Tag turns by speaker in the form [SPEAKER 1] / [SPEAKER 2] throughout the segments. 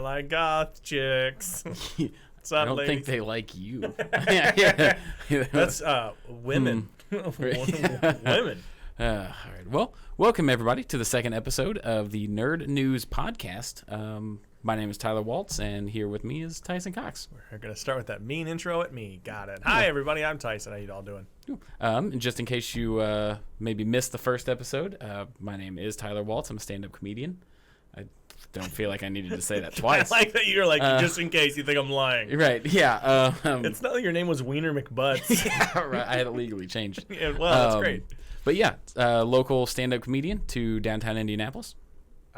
[SPEAKER 1] like goth chicks.
[SPEAKER 2] I don't think they like you.
[SPEAKER 1] That's women. Women.
[SPEAKER 2] All right. Well, welcome everybody to the second episode of the Nerd News Podcast. My name is Tyler Waltz, and here with me is Tyson Cox.
[SPEAKER 1] We're going to start with that mean intro at me. Got it. Hi, everybody. I'm Tyson. How you all doing?
[SPEAKER 2] And just in case you maybe missed the first episode, my name is Tyler Waltz. I'm a stand-up comedian. I don't feel like I needed to say that twice.
[SPEAKER 1] I like that you're like, just in case you think I'm lying.
[SPEAKER 2] Right, yeah.
[SPEAKER 1] It's not like your name was Wiener McButts.
[SPEAKER 2] Yeah, right. I had it legally changed.
[SPEAKER 1] Yeah, well, that's great.
[SPEAKER 2] But yeah, local stand-up comedian to downtown Indianapolis.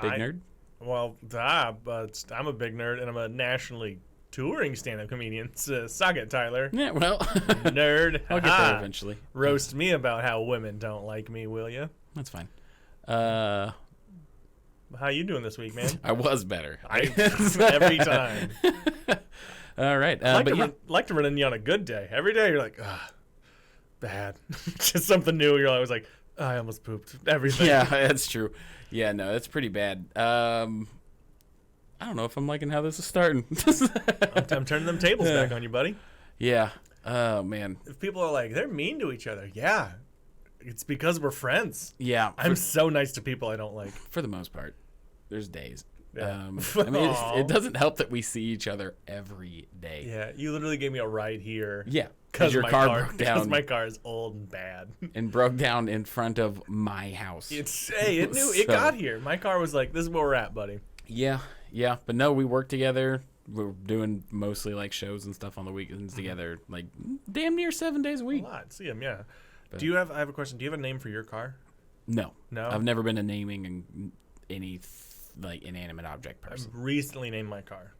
[SPEAKER 2] Big nerd.
[SPEAKER 1] Well, but I'm a big nerd, and I'm a nationally touring stand-up comedian. So, suck it, Tyler.
[SPEAKER 2] Yeah, well.
[SPEAKER 1] Nerd.
[SPEAKER 2] I'll get there eventually.
[SPEAKER 1] Roast me about how women don't like me, will you?
[SPEAKER 2] That's fine.
[SPEAKER 1] How you doing this week, man?
[SPEAKER 2] I was better.
[SPEAKER 1] Every time.
[SPEAKER 2] All right.
[SPEAKER 1] Like to run into you on a good day. Every day you're like, bad. Just something new. You're always like, I almost pooped. Everything.
[SPEAKER 2] Yeah, that's true. Yeah, no, that's pretty bad. I don't know if I'm liking how this is starting.
[SPEAKER 1] I'm turning them tables back on you, buddy.
[SPEAKER 2] Yeah. Oh, man.
[SPEAKER 1] If people are like, they're mean to each other. Yeah. It's because we're friends.
[SPEAKER 2] Yeah.
[SPEAKER 1] I'm so nice to people I don't like.
[SPEAKER 2] For the most part. There's days.
[SPEAKER 1] Yeah.
[SPEAKER 2] I mean, it doesn't help that we see each other every day.
[SPEAKER 1] Yeah. You literally gave me a ride here.
[SPEAKER 2] Yeah.
[SPEAKER 1] Because
[SPEAKER 2] your car broke down.
[SPEAKER 1] Because my car is old and bad.
[SPEAKER 2] And broke down in front of my house.
[SPEAKER 1] It got here. My car was like, this is where we're at, buddy.
[SPEAKER 2] Yeah. Yeah. But no, we work together. We're doing mostly like shows and stuff on the weekends together, like damn near 7 days a week.
[SPEAKER 1] A lot. See him, yeah.
[SPEAKER 2] But,
[SPEAKER 1] I have a question. Do you have a name for your car?
[SPEAKER 2] No.
[SPEAKER 1] No?
[SPEAKER 2] I've never been a naming any like inanimate object person.
[SPEAKER 1] I've recently named my car.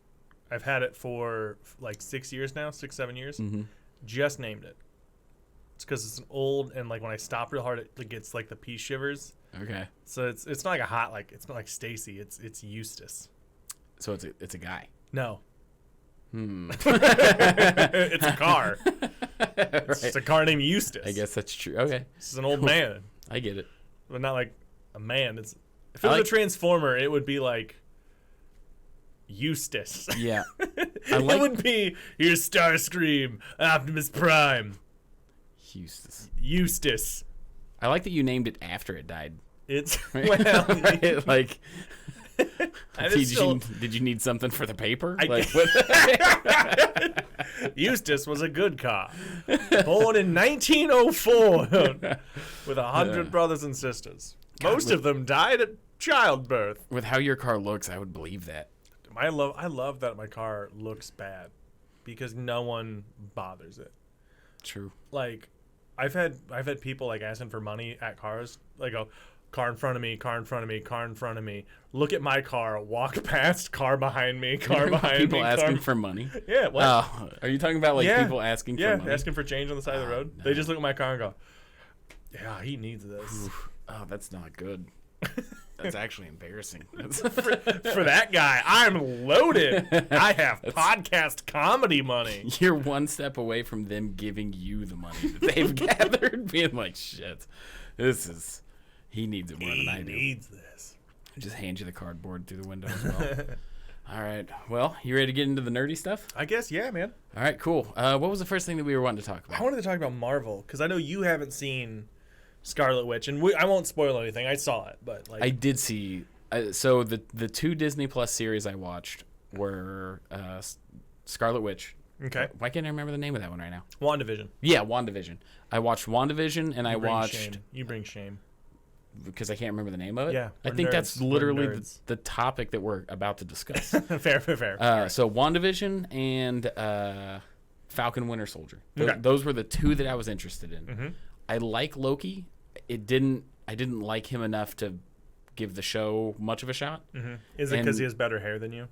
[SPEAKER 1] I've had it for like 6 years now, 7 years.
[SPEAKER 2] Mm-hmm.
[SPEAKER 1] Just named it. It's because it's an old, and like when I stop real hard, it gets like the pea shivers.
[SPEAKER 2] Okay.
[SPEAKER 1] So it's not like a hot, like it's not like Stacy. It's Eustace.
[SPEAKER 2] So it's a guy.
[SPEAKER 1] No.
[SPEAKER 2] It's
[SPEAKER 1] a car. It's just a car named Eustace.
[SPEAKER 2] I guess that's true. Okay.
[SPEAKER 1] This is an old man.
[SPEAKER 2] I get it.
[SPEAKER 1] But not like a man. If it was a transformer, it would be like Eustace.
[SPEAKER 2] Yeah.
[SPEAKER 1] It would be your Starscream, Optimus Prime. Eustace.
[SPEAKER 2] I like that you named it after it died.
[SPEAKER 1] It's
[SPEAKER 2] well, right? Like. Did you need something for the paper?
[SPEAKER 1] Eustace was a good cop, born in 1904, with 100 brothers and sisters. Most of them died at childbirth.
[SPEAKER 2] With how your car looks, I would believe that.
[SPEAKER 1] I love that my car looks bad because no one bothers it.
[SPEAKER 2] True.
[SPEAKER 1] Like, I've had people like asking for money at cars. Like, go, car in front of me, car in front of me, car in front of me. Look at my car, walk past, car behind me, car behind me.
[SPEAKER 2] People asking for money?
[SPEAKER 1] Yeah. What?
[SPEAKER 2] Are you talking about people asking for money?
[SPEAKER 1] Yeah, asking for change on the side of the road. No. They just look at my car and go, yeah, he needs this.
[SPEAKER 2] Oh, that's not good. That's actually embarrassing.
[SPEAKER 1] For that guy, I'm loaded. I have podcast comedy money.
[SPEAKER 2] You're one step away from them giving you the money that they've gathered, being like, shit, he needs it more than I do.
[SPEAKER 1] He needs this.
[SPEAKER 2] Just hand you the cardboard through the window as well. All right. Well, you ready to get into the nerdy stuff?
[SPEAKER 1] I guess, yeah, man.
[SPEAKER 2] All right, cool. What was the first thing that we were wanting to talk about?
[SPEAKER 1] I wanted to talk about Marvel, because I know you haven't seen Scarlet Witch, and I won't spoil anything. I saw it, but like
[SPEAKER 2] I did see. So the two Disney Plus series I watched were Scarlet Witch.
[SPEAKER 1] Okay.
[SPEAKER 2] Why can't I remember the name of that one right now?
[SPEAKER 1] WandaVision.
[SPEAKER 2] Yeah, WandaVision. I watched WandaVision, and I watched.
[SPEAKER 1] Shame. You bring shame.
[SPEAKER 2] Because I can't remember the name of it.
[SPEAKER 1] Yeah,
[SPEAKER 2] I think that's literally the topic that we're about to discuss.
[SPEAKER 1] Fair.
[SPEAKER 2] So WandaVision and Falcon Winter Soldier.
[SPEAKER 1] Okay.
[SPEAKER 2] Those were the two that I was interested in.
[SPEAKER 1] Mm-hmm.
[SPEAKER 2] I like Loki. I didn't like him enough to give the show much of a shot.
[SPEAKER 1] Mm-hmm. Is it because he has better hair than you?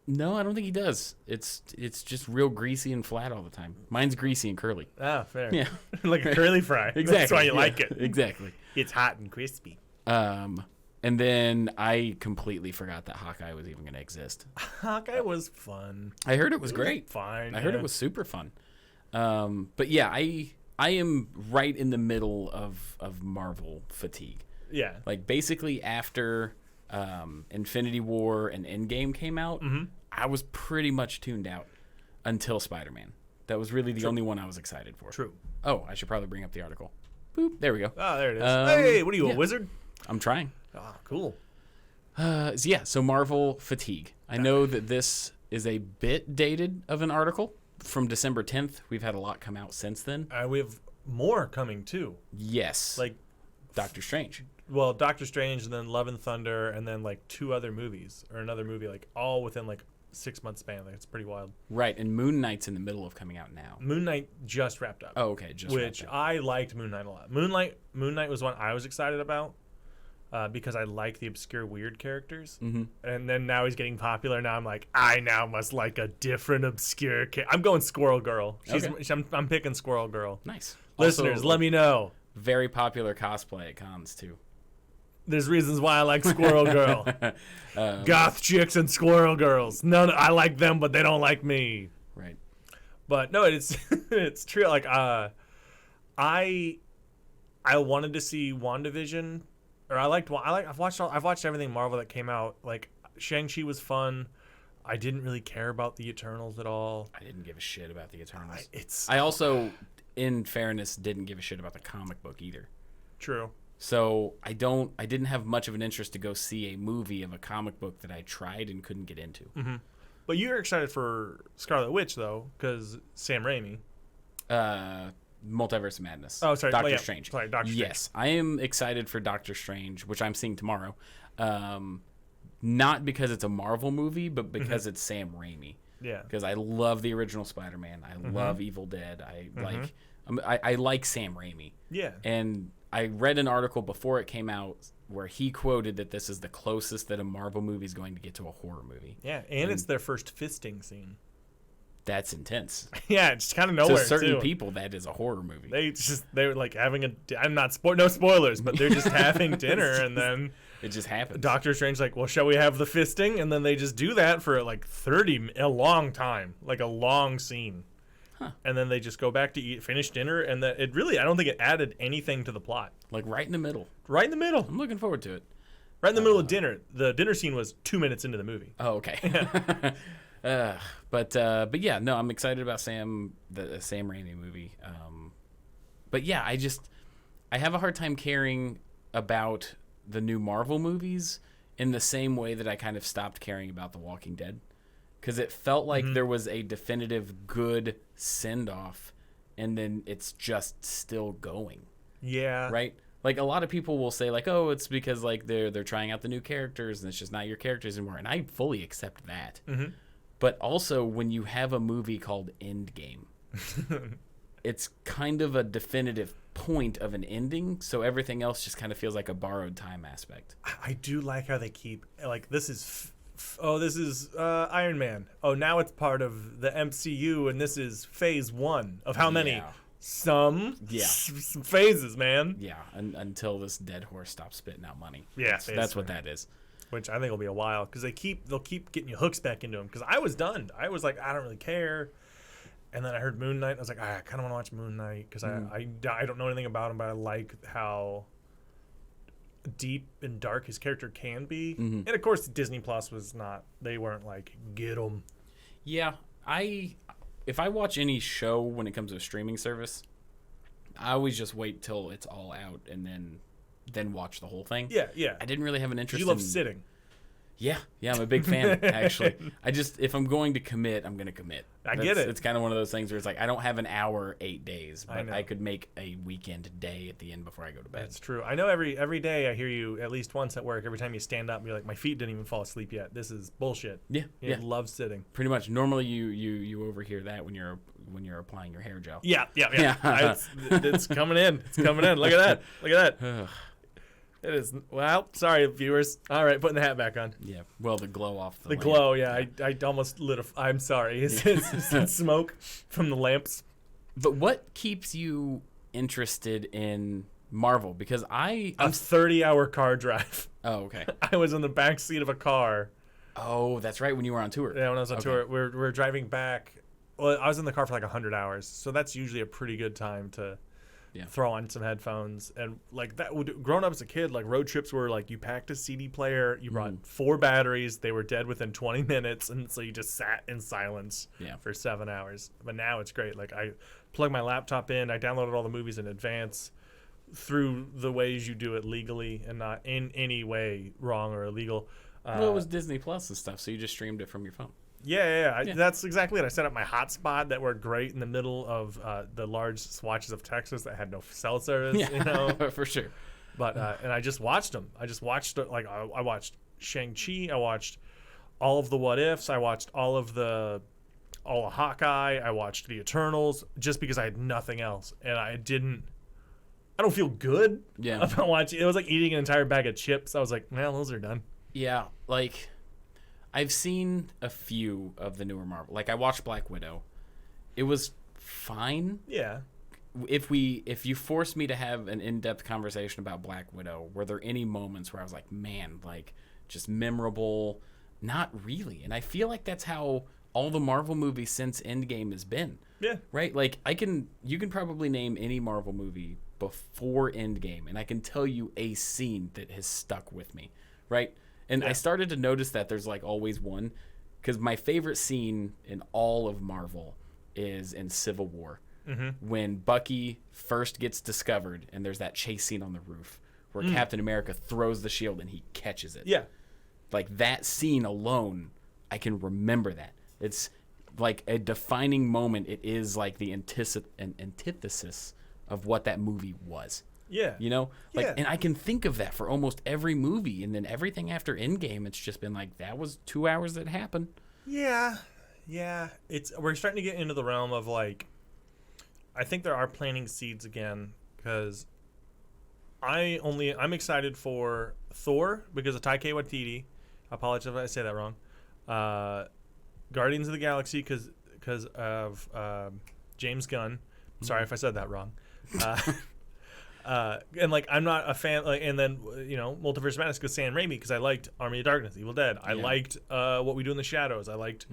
[SPEAKER 2] No, I don't think he does. It's just real greasy and flat all the time. Mine's greasy and curly.
[SPEAKER 1] Ah, fair.
[SPEAKER 2] Yeah.
[SPEAKER 1] Like a curly fry.
[SPEAKER 2] Exactly.
[SPEAKER 1] That's why you like it.
[SPEAKER 2] Exactly.
[SPEAKER 1] It's hot and crispy.
[SPEAKER 2] And then I completely forgot that Hawkeye was even going to exist.
[SPEAKER 1] Hawkeye was fun.
[SPEAKER 2] I heard it was great.
[SPEAKER 1] Fine.
[SPEAKER 2] I heard it was super fun. But yeah, I am right in the middle of Marvel fatigue.
[SPEAKER 1] Yeah.
[SPEAKER 2] Like basically after Infinity War and Endgame came out,
[SPEAKER 1] Mm-hmm.
[SPEAKER 2] I was pretty much tuned out until Spider-Man. That was really the only one I was excited for.
[SPEAKER 1] True.
[SPEAKER 2] Oh, I should probably bring up the article. Boop. There we go.
[SPEAKER 1] Oh, there it is. Hey, what are you, a wizard?
[SPEAKER 2] I'm trying.
[SPEAKER 1] Oh, cool.
[SPEAKER 2] So Marvel fatigue. I know that this is a bit dated of an article from December 10th. We've had a lot come out since then.
[SPEAKER 1] We have more coming, too.
[SPEAKER 2] Yes.
[SPEAKER 1] Like,
[SPEAKER 2] Doctor Strange.
[SPEAKER 1] well, Doctor Strange and then Love and Thunder and then, like, 2 other movies or another movie, like, all within, like, 6-month span. Like, it's pretty wild.
[SPEAKER 2] Right, and Moon Knight's in the middle of coming out now.
[SPEAKER 1] Moon Knight just wrapped up.
[SPEAKER 2] Oh, okay. Just
[SPEAKER 1] which
[SPEAKER 2] wrapped up.
[SPEAKER 1] I liked Moon Knight a lot. Moon Knight was one I was excited about because I like the obscure weird characters.
[SPEAKER 2] Mm-hmm.
[SPEAKER 1] And then now he's getting popular. Now I'm like, I now must like a different obscure I'm going Squirrel Girl. I'm picking Squirrel Girl.
[SPEAKER 2] Nice.
[SPEAKER 1] Listeners,
[SPEAKER 2] Also,
[SPEAKER 1] let me know.
[SPEAKER 2] very popular cosplay at cons, too.
[SPEAKER 1] There's reasons why I like Squirrel Girl. Goth chicks and Squirrel Girls. No, I like them, but they don't like me.
[SPEAKER 2] Right.
[SPEAKER 1] But no, it's it's true. Like I wanted to see WandaVision, or I've watched everything Marvel that came out. Like Shang-Chi was fun. I didn't really care about the Eternals at all.
[SPEAKER 2] I didn't give a shit about the Eternals.
[SPEAKER 1] It's
[SPEAKER 2] I also, in fairness, didn't give a shit about the comic book either.
[SPEAKER 1] true.
[SPEAKER 2] So I didn't have much of an interest to go see a movie of a comic book that I tried and couldn't get into.
[SPEAKER 1] Mm-hmm. But you're excited for Scarlet Witch though, because Sam Raimi.
[SPEAKER 2] Multiverse of Madness.
[SPEAKER 1] Oh, sorry,
[SPEAKER 2] Doctor Strange.
[SPEAKER 1] Sorry, Doctor Strange.
[SPEAKER 2] Yes, I am excited for Doctor Strange, which I'm seeing tomorrow. Not because it's a Marvel movie, but because it's Sam Raimi.
[SPEAKER 1] Yeah.
[SPEAKER 2] Because I love the original Spider-Man. I love Evil Dead. I like Sam Raimi.
[SPEAKER 1] Yeah.
[SPEAKER 2] And I read an article before it came out where he quoted that this is the closest that a Marvel movie is going to get to a horror movie.
[SPEAKER 1] Yeah, and it's their first fisting scene.
[SPEAKER 2] That's intense.
[SPEAKER 1] Yeah, it's kind of nowhere.
[SPEAKER 2] To certain
[SPEAKER 1] too.
[SPEAKER 2] people, that is a horror movie.
[SPEAKER 1] They were like having I'm not no spoilers, but they're just having dinner and then
[SPEAKER 2] it just happens.
[SPEAKER 1] Doctor Strange like, well, shall we have the fisting? And then they just do that for like a long time, like a long scene.
[SPEAKER 2] Huh.
[SPEAKER 1] And then they just go back to finish dinner, and that it really I don't think it added anything to the plot.
[SPEAKER 2] Like right in the middle.
[SPEAKER 1] Right in the middle.
[SPEAKER 2] I'm looking forward to it.
[SPEAKER 1] Right in the middle of dinner. The dinner scene was 2 minutes into the movie.
[SPEAKER 2] Oh, okay. But yeah, no, I'm excited about the Sam Raimi movie. But yeah, I have a hard time caring about the new Marvel movies in the same way that I kind of stopped caring about The Walking Dead, because it felt like there was a definitive good send-off, and then it's just still going.
[SPEAKER 1] Yeah.
[SPEAKER 2] Right? Like a lot of people will say like, oh, it's because like they're trying out the new characters and it's just not your characters anymore, and I fully accept that.
[SPEAKER 1] Mm-hmm.
[SPEAKER 2] But also, when you have a movie called Endgame, it's kind of a definitive point of an ending, so everything else just kind of feels like a borrowed time aspect.
[SPEAKER 1] I do like how they keep like this is Iron Man. Oh, now it's part of the MCU, and this is phase 1 of how many?
[SPEAKER 2] Yeah.
[SPEAKER 1] Some phases, man.
[SPEAKER 2] Yeah, until this dead horse stops spitting out money.
[SPEAKER 1] Yeah,
[SPEAKER 2] that's what that is.
[SPEAKER 1] Which I think will be a while, because they'll keep getting you hooks back into them. Because I was done. I was like, I don't really care. And then I heard Moon Knight. I was like, I kind of want to watch Moon Knight because I don't know anything about him, but I like how deep and dark his character can be.
[SPEAKER 2] Mm-hmm.
[SPEAKER 1] And of course, Disney Plus was not. They weren't like get him.
[SPEAKER 2] Yeah, if I watch any show when it comes to a streaming service, I always just wait till it's all out and then watch the whole thing.
[SPEAKER 1] Yeah.
[SPEAKER 2] I didn't really have an interest.
[SPEAKER 1] You love sitting.
[SPEAKER 2] Yeah, I'm a big fan, actually. If I'm going to commit, I'm going to commit.
[SPEAKER 1] I get it.
[SPEAKER 2] It's kind of one of those things where it's like, I don't have an hour, 8 days, but
[SPEAKER 1] I
[SPEAKER 2] I could make a weekend day at the end before I go to bed.
[SPEAKER 1] That's true. I know every day I hear you at least once at work. Every time you stand up, you're like, my feet didn't even fall asleep yet. This is bullshit.
[SPEAKER 2] Yeah.
[SPEAKER 1] You love sitting.
[SPEAKER 2] Pretty much. Normally, you overhear that when you're applying your hair gel.
[SPEAKER 1] Yeah. It's coming in. It's coming in. Look at that. It is. Well, sorry, viewers. All right, putting the hat back on.
[SPEAKER 2] Yeah. Well, the glow off the lamp.
[SPEAKER 1] Glow, yeah. I almost lit I'm sorry. It's smoke from the lamps.
[SPEAKER 2] But what keeps you interested in Marvel? Because I'm
[SPEAKER 1] 30-hour car drive.
[SPEAKER 2] Oh, okay.
[SPEAKER 1] I was in the back seat of a car.
[SPEAKER 2] Oh, that's right. When you were on tour.
[SPEAKER 1] Yeah, when I was on tour. We're driving back. Well, I was in the car for like 100 hours. So that's usually a pretty good time to
[SPEAKER 2] Yeah.
[SPEAKER 1] throw on some headphones, and like that would growing up as a kid, like road trips were like you packed a CD player, you brought 4 batteries, they were dead within 20 minutes, and so you just sat in silence for 7 hours. But now it's great. Like I plug my laptop in, I downloaded all the movies in advance through the ways you do it legally and not in any way wrong or illegal.
[SPEAKER 2] Well, it was Disney Plus and stuff, so you just streamed it from your phone.
[SPEAKER 1] Yeah. That's exactly it. I set up my hotspot that worked great in the middle of the large swatches of Texas that had no cell service.
[SPEAKER 2] Yeah,
[SPEAKER 1] you know,
[SPEAKER 2] for sure.
[SPEAKER 1] But and I just watched them. I watched Shang-Chi. I watched all of the What Ifs. I watched all of Hawkeye. I watched the Eternals just because I had nothing else, and I don't feel good about watching. It was like eating an entire bag of chips. I was like, well, those are done.
[SPEAKER 2] Yeah, like I've seen a few of the newer Marvel. Like I watched Black Widow. It was fine.
[SPEAKER 1] Yeah.
[SPEAKER 2] If you forced me to have an in-depth conversation about Black Widow, were there any moments where I was like, man, like just memorable? Not really. And I feel like that's how all the Marvel movies since Endgame has been.
[SPEAKER 1] Yeah.
[SPEAKER 2] Right? Like you can probably name any Marvel movie before Endgame, and I can tell you a scene that has stuck with me. Right? And I started to notice that there's like always one, because my favorite scene in all of Marvel is in Civil War. When Bucky first gets discovered and there's that chase scene on the roof where Captain America throws the shield and he catches it.
[SPEAKER 1] Yeah.
[SPEAKER 2] Like that scene alone, I can remember that. It's like a defining moment. It is like the antithesis of what that movie was.
[SPEAKER 1] Yeah.
[SPEAKER 2] You know? Like, and I can think of that for almost every movie, and then everything after Endgame, it's just been like, that was 2 hours that happened.
[SPEAKER 1] Yeah. We're starting to get into the realm of like, I think there are planting seeds again, because I'm excited for Thor because of Taika Waititi. I apologize if I say that wrong. Guardians of the Galaxy because of James Gunn. Sorry if I said that wrong. And like I'm not a fan. Like, and then Multiverse of Madness because Sam Raimi, because I liked Army of Darkness, Evil Dead. I liked What We Do in the Shadows. I liked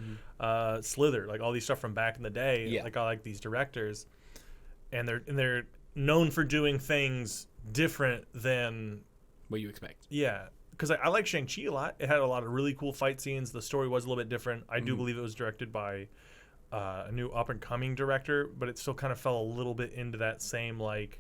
[SPEAKER 1] Slither. Like all these stuff from back in the day.
[SPEAKER 2] Yeah.
[SPEAKER 1] Like I like these directors, and they're known for doing things different than
[SPEAKER 2] what you expect.
[SPEAKER 1] Yeah. Because I like Shang-Chi a lot. It had a lot of really cool fight scenes. The story was a little bit different. I do believe it was directed by a new up-and-coming director, but it still kind of fell a little bit into that same, like,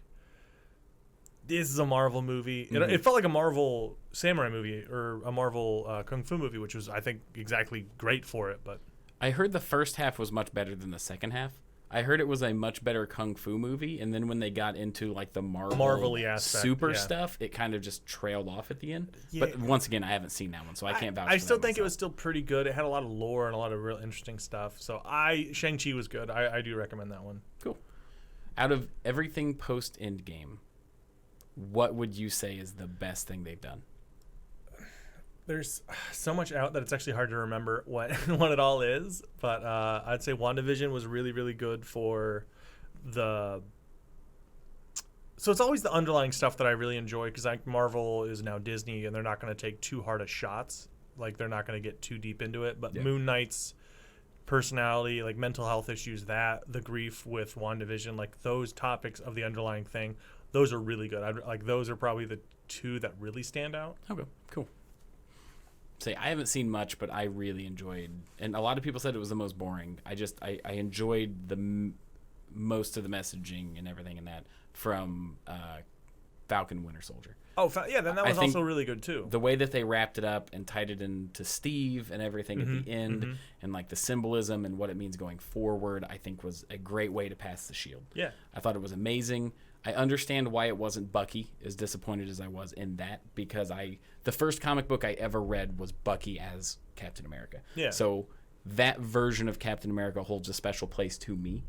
[SPEAKER 1] this is a Marvel movie. It felt like a Marvel samurai movie or a Marvel kung fu movie, which was, I think, exactly great for it. But
[SPEAKER 2] I heard the first half was much better than the second half. I heard it was a much better kung fu movie, and then when they got into like the
[SPEAKER 1] Marvel-y aspect,
[SPEAKER 2] super stuff, it kind of just trailed off at the end. Yeah. But once again, I haven't seen that one, so I can't vouch.
[SPEAKER 1] I still think it was still pretty good. It had a lot of lore and a lot of real interesting stuff. So Shang-Chi was good. I do recommend that one.
[SPEAKER 2] Cool. Out of everything post Endgame, what would you say is the best thing they've done?
[SPEAKER 1] There's so much out that it's actually hard to remember what it all is. But I'd say WandaVision was really, really good for the... So it's always the underlying stuff that I really enjoy, because like Marvel is now Disney, and they're not going to take too hard of shots. Like they're not going to get too deep into it. But Moon Knight's personality, like mental health issues, the grief with WandaVision, like those topics of the underlying thing, those are really good. Those are probably the two that really stand out.
[SPEAKER 2] Okay, cool. Say I haven't seen much, but I really enjoyed, and a lot of people said it was the most boring. I enjoyed the most of the messaging and everything in that from Falcon Winter Soldier.
[SPEAKER 1] Oh, yeah, then that was also really good too.
[SPEAKER 2] The way that they wrapped it up and tied it into Steve and everything at the end, and like the symbolism and what it means going forward, I think was a great way to pass the shield.
[SPEAKER 1] Yeah,
[SPEAKER 2] I thought it was amazing. I understand why it wasn't Bucky, as disappointed as I was in that, because the first comic book I ever read was Bucky as Captain America. Yeah. So that version of Captain America holds a special place to me.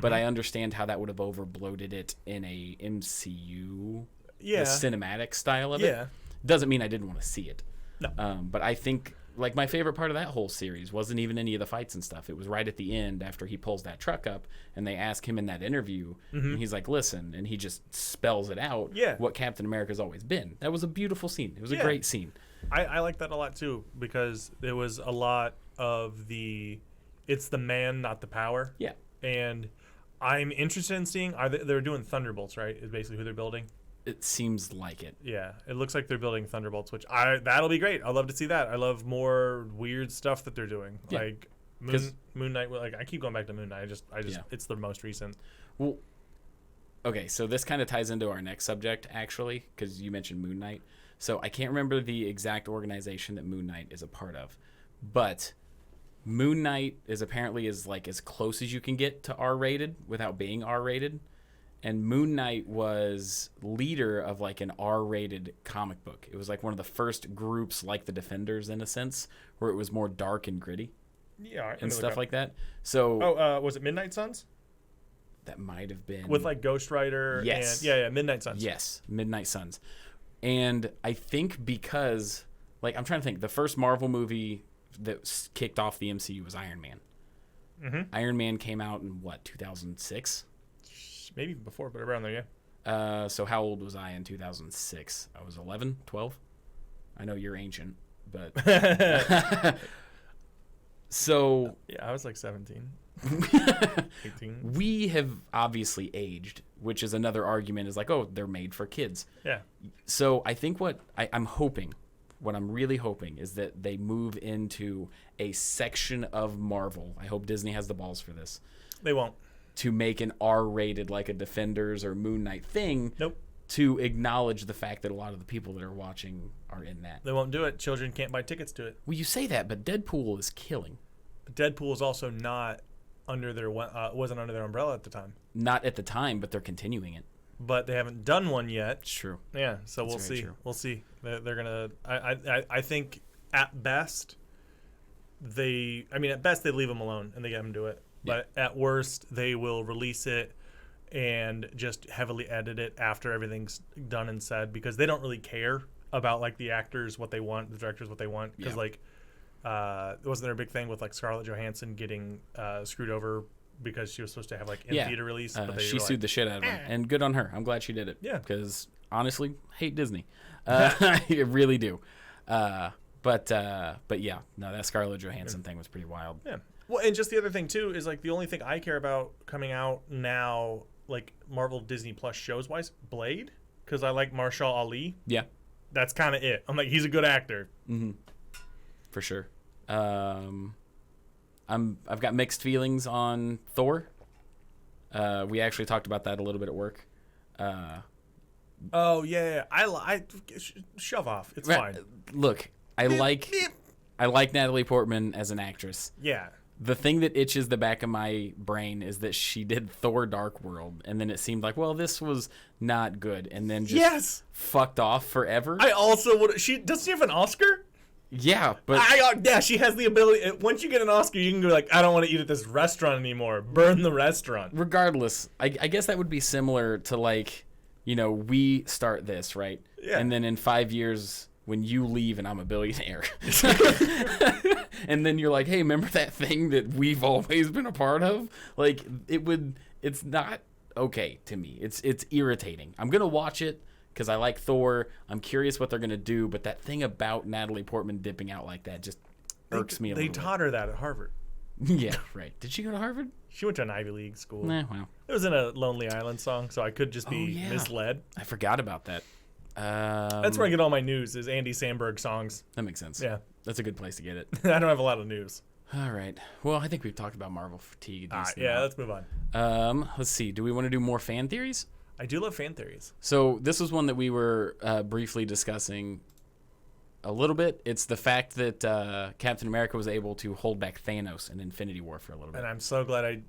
[SPEAKER 2] But I understand how that would have overbloated it in a MCU, the cinematic style of it. Doesn't mean I didn't want to see it. No. But I think like my favorite part of that whole series wasn't even any of the fights and stuff. It was right at the end after he pulls that truck up and they ask him in that interview and he's like, listen, and he just spells it out what Captain America's always been. That was a beautiful scene. It was a great scene.
[SPEAKER 1] I like that a lot too, because it was a lot of it's the man, not the power.
[SPEAKER 2] Yeah.
[SPEAKER 1] And I'm interested in seeing. They're doing Thunderbolts, right? Is basically who they're building.
[SPEAKER 2] It seems like it.
[SPEAKER 1] Yeah, it looks like they're building Thunderbolts, which that'll be great. I love to see that. I love more weird stuff that they're doing,
[SPEAKER 2] Yeah.
[SPEAKER 1] like Moon Knight. Like I keep going back to Moon Knight. I just it's the most recent.
[SPEAKER 2] Well, okay, so this kind of ties into our next subject, actually, because you mentioned Moon Knight. So I can't remember the exact organization that Moon Knight is a part of, but Moon Knight is apparently as close as you can get to R-rated without being R-rated. And Moon Knight was leader of like an R-rated comic book. It was like one of the first groups like the Defenders in a sense, where it was more dark and gritty.
[SPEAKER 1] Yeah,
[SPEAKER 2] and stuff like that. So
[SPEAKER 1] was it Midnight Suns?
[SPEAKER 2] That might have been
[SPEAKER 1] with like Ghost Rider.
[SPEAKER 2] Yes.
[SPEAKER 1] And, Midnight Suns.
[SPEAKER 2] Yes, Midnight Suns. And I think because I'm trying to think, the first Marvel movie that kicked off the MCU was Iron Man.
[SPEAKER 1] Mm-hmm.
[SPEAKER 2] Iron Man came out in 2006?
[SPEAKER 1] Maybe before, but around there, yeah.
[SPEAKER 2] So how old was I in 2006? I was 11, 12? I know you're ancient, but... So...
[SPEAKER 1] Yeah, I was like 17. 18.
[SPEAKER 2] We have obviously aged, which is another argument, is like, oh, they're made for kids.
[SPEAKER 1] Yeah.
[SPEAKER 2] So I think what I'm really hoping is that they move into a section of Marvel. I hope Disney has the balls for this.
[SPEAKER 1] They won't.
[SPEAKER 2] To make an R-rated, like a Defenders or Moon Knight thing.
[SPEAKER 1] Nope.
[SPEAKER 2] To acknowledge the fact that a lot of the people that are watching are in that.
[SPEAKER 1] They won't do it. Children can't buy tickets to it.
[SPEAKER 2] Well, you say that, but Deadpool is killing.
[SPEAKER 1] Deadpool is also not under their wasn't under their umbrella at the time.
[SPEAKER 2] Not at the time, but they're continuing it.
[SPEAKER 1] But they haven't done one yet.
[SPEAKER 2] It's true.
[SPEAKER 1] Yeah, so we'll see. True. We'll see. They're gonna. I think at best they leave them alone and they get them to do it.
[SPEAKER 2] Yeah.
[SPEAKER 1] But at worst they will release it and just heavily edit it after everything's done and said, because they don't really care about like the actors what they want, the directors what they want, because wasn't there a big thing with like Scarlett Johansson getting screwed over because she was supposed to have like in-theater release? But
[SPEAKER 2] she sued the shit out of him, and good on her. I'm glad she did it.
[SPEAKER 1] Yeah.
[SPEAKER 2] Because honestly, hate Disney. I really do. But yeah, no, that Scarlett Johansson thing was pretty wild.
[SPEAKER 1] Yeah. Well, and just the other thing too is like the only thing I care about coming out now, like Marvel Disney Plus shows wise, Blade, because I like Marshall Ali.
[SPEAKER 2] Yeah.
[SPEAKER 1] That's kind of it. I'm like, he's a good actor.
[SPEAKER 2] Mm-hmm. For sure. I've got mixed feelings on Thor. We actually talked about that a little bit at work.
[SPEAKER 1] Oh yeah. I shove off. It's fine.
[SPEAKER 2] Look, I like Natalie Portman as an actress.
[SPEAKER 1] Yeah.
[SPEAKER 2] The thing that itches the back of my brain is that she did Thor Dark World, and then it seemed like, well, this was not good, and then just fucked off forever.
[SPEAKER 1] I also would. Does she have an Oscar?
[SPEAKER 2] Yeah, but
[SPEAKER 1] she has the ability. Once you get an Oscar, you can go like, I don't want to eat at this restaurant anymore. Burn the restaurant.
[SPEAKER 2] Regardless, I guess that would be similar to like, we start this, right?
[SPEAKER 1] Yeah.
[SPEAKER 2] And then in 5 years, when you leave and I'm a billionaire, and then you're like, hey, remember that thing that we've always been a part of? Like, it's not okay to me. It's irritating. I'm gonna watch it because I like Thor. I'm curious what they're gonna do, but that thing about Natalie Portman dipping out like that just irks me a little bit.
[SPEAKER 1] They taught her that at Harvard.
[SPEAKER 2] Yeah, right. Did she go to Harvard?
[SPEAKER 1] She went to an Ivy League school.
[SPEAKER 2] Well.
[SPEAKER 1] It was in a Lonely Island song, so I could just be misled.
[SPEAKER 2] I forgot about that.
[SPEAKER 1] That's where I get all my news, is Andy Samberg songs.
[SPEAKER 2] That makes sense.
[SPEAKER 1] Yeah.
[SPEAKER 2] That's a good place to get it.
[SPEAKER 1] I don't have a lot of news.
[SPEAKER 2] All right. Well, I think we've talked about Marvel fatigue.
[SPEAKER 1] Let's move on.
[SPEAKER 2] Let's see. Do we want to do more fan theories?
[SPEAKER 1] I do love fan theories.
[SPEAKER 2] So this was one that we were briefly discussing a little bit. It's the fact that Captain America was able to hold back Thanos in Infinity War for a little bit.
[SPEAKER 1] And I'm so glad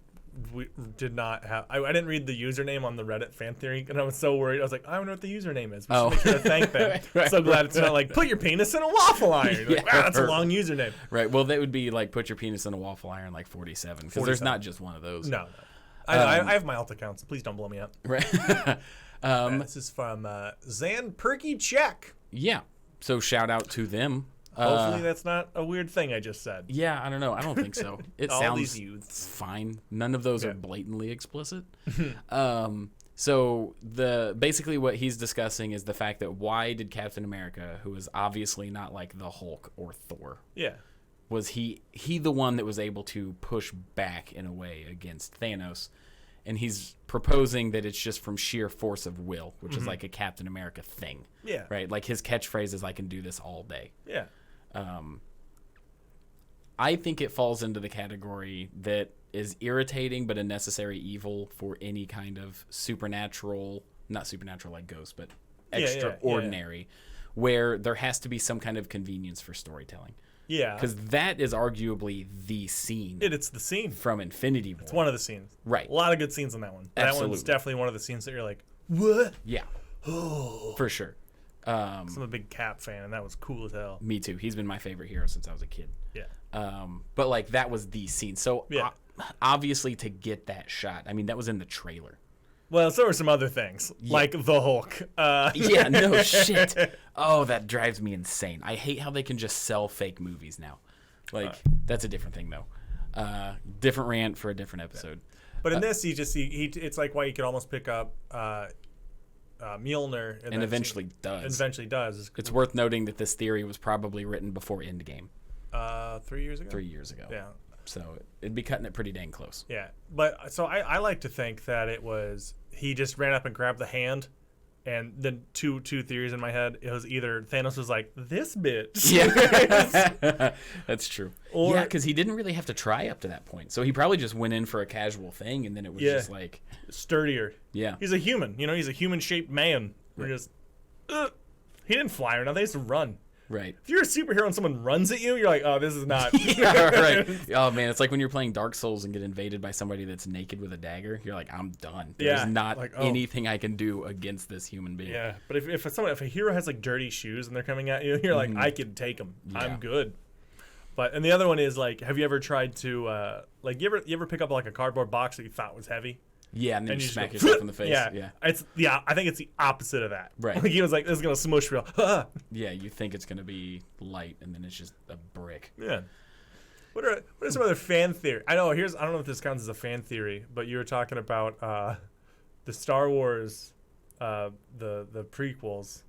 [SPEAKER 1] we did not have. I didn't read the username on the Reddit fan theory, and I was so worried. I was like, I don't know what the username is. We should make sure to thank them. Right, so glad it's not like, put your penis in a waffle iron. Like, wow, that's a long username.
[SPEAKER 2] Right. Well, that would be like, put your penis in a waffle iron, like 47, because there's not just one of those.
[SPEAKER 1] No. I have my alt accounts. So please don't blow me up.
[SPEAKER 2] Right.
[SPEAKER 1] This is from Zan Perky Check.
[SPEAKER 2] Yeah. So shout out to them.
[SPEAKER 1] Hopefully that's not a weird thing I just said.
[SPEAKER 2] Yeah, I don't know. I don't think so. It
[SPEAKER 1] All
[SPEAKER 2] sounds
[SPEAKER 1] these youths.
[SPEAKER 2] Fine. None of those are blatantly explicit. So basically what he's discussing is the fact that why did Captain America, who is obviously not like the Hulk or Thor, was he the one that was able to push back in a way against Thanos? and he's proposing that it's just from sheer force of will, which is like a Captain America thing.
[SPEAKER 1] Yeah.
[SPEAKER 2] Right? Like his catchphrase is, I can do this all day.
[SPEAKER 1] Yeah.
[SPEAKER 2] I think it falls into the category that is irritating but a necessary evil for any kind of supernatural, not supernatural like ghosts, but extraordinary, where there has to be some kind of convenience for storytelling.
[SPEAKER 1] Yeah.
[SPEAKER 2] Because that is arguably the scene.
[SPEAKER 1] It's the scene.
[SPEAKER 2] From Infinity War.
[SPEAKER 1] It's one of the scenes.
[SPEAKER 2] Right.
[SPEAKER 1] A lot of good scenes in that one.
[SPEAKER 2] Absolutely.
[SPEAKER 1] That one's definitely one of the scenes that you're like, what?
[SPEAKER 2] Yeah. For sure.
[SPEAKER 1] I'm a big Cap fan, and that was cool as hell.
[SPEAKER 2] Me too. He's been my favorite hero since I was a kid.
[SPEAKER 1] Yeah.
[SPEAKER 2] But like that was the scene. So obviously to get that shot, I mean that was in the trailer.
[SPEAKER 1] Well, so were some other things, like the Hulk.
[SPEAKER 2] Yeah, no shit. Oh, that drives me insane. I hate how they can just sell fake movies now. Like that's a different thing though. Different rant for a different episode.
[SPEAKER 1] But in this, it's like why you could almost pick up Mjolnir,
[SPEAKER 2] and eventually does.
[SPEAKER 1] And eventually does.
[SPEAKER 2] It's worth noting that this theory was probably written before Endgame.
[SPEAKER 1] 3 years ago.
[SPEAKER 2] 3 years ago.
[SPEAKER 1] Yeah.
[SPEAKER 2] So it'd be cutting it pretty dang close.
[SPEAKER 1] Yeah, but so I like to think that it was he just ran up and grabbed the hand, and then two theories in my head. It was either Thanos was like this bitch.
[SPEAKER 2] Yeah, that's true.
[SPEAKER 1] Or,
[SPEAKER 2] yeah, because he didn't really have to try up to that point, so he probably just went in for a casual thing, and then it was just like
[SPEAKER 1] sturdier.
[SPEAKER 2] Yeah,
[SPEAKER 1] he's a human. He's a human-shaped man. We're just he didn't fly or nothing. He used to run.
[SPEAKER 2] Right.
[SPEAKER 1] If you're a superhero and someone runs at you, you're like, oh, this is not.
[SPEAKER 2] Yeah, right. Oh, man, it's like when you're playing Dark Souls and get invaded by somebody that's naked with a dagger. You're like, I'm done. There's not anything I can do against this human being.
[SPEAKER 1] Yeah, but if a hero has like dirty shoes and they're coming at you, you're like, I can take them. Yeah. I'm good. And the other one is like, have you ever tried to you ever pick up like a cardboard box that you thought was heavy?
[SPEAKER 2] Yeah, and then you smack yourself in the face.
[SPEAKER 1] Yeah. I think it's the opposite of that.
[SPEAKER 2] Right.
[SPEAKER 1] Like he was like, this is gonna smush real.
[SPEAKER 2] Yeah, you think it's gonna be light, and then it's just a brick.
[SPEAKER 1] Yeah. What are some other fan theory? I don't know if this counts as a fan theory, but you were talking about the Star Wars, the prequels.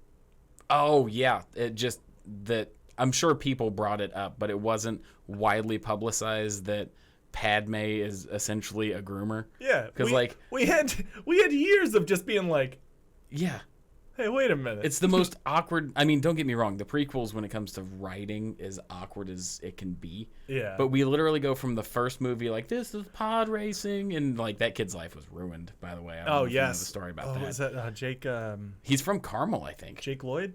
[SPEAKER 2] Oh yeah, it just that I'm sure people brought it up, but it wasn't widely publicized that Padme is essentially a groomer.
[SPEAKER 1] Yeah,
[SPEAKER 2] because
[SPEAKER 1] we had years of just being like,
[SPEAKER 2] yeah,
[SPEAKER 1] hey, wait a minute.
[SPEAKER 2] It's the most awkward. I mean, don't get me wrong. The prequels, when it comes to writing, is awkward as it can be.
[SPEAKER 1] Yeah.
[SPEAKER 2] But we literally go from the first movie like this is pod racing, and like that kid's life was ruined. By the way. I don't know if you know the story about that.
[SPEAKER 1] Is that Jake?
[SPEAKER 2] He's from Carmel, I think.
[SPEAKER 1] Jake Lloyd.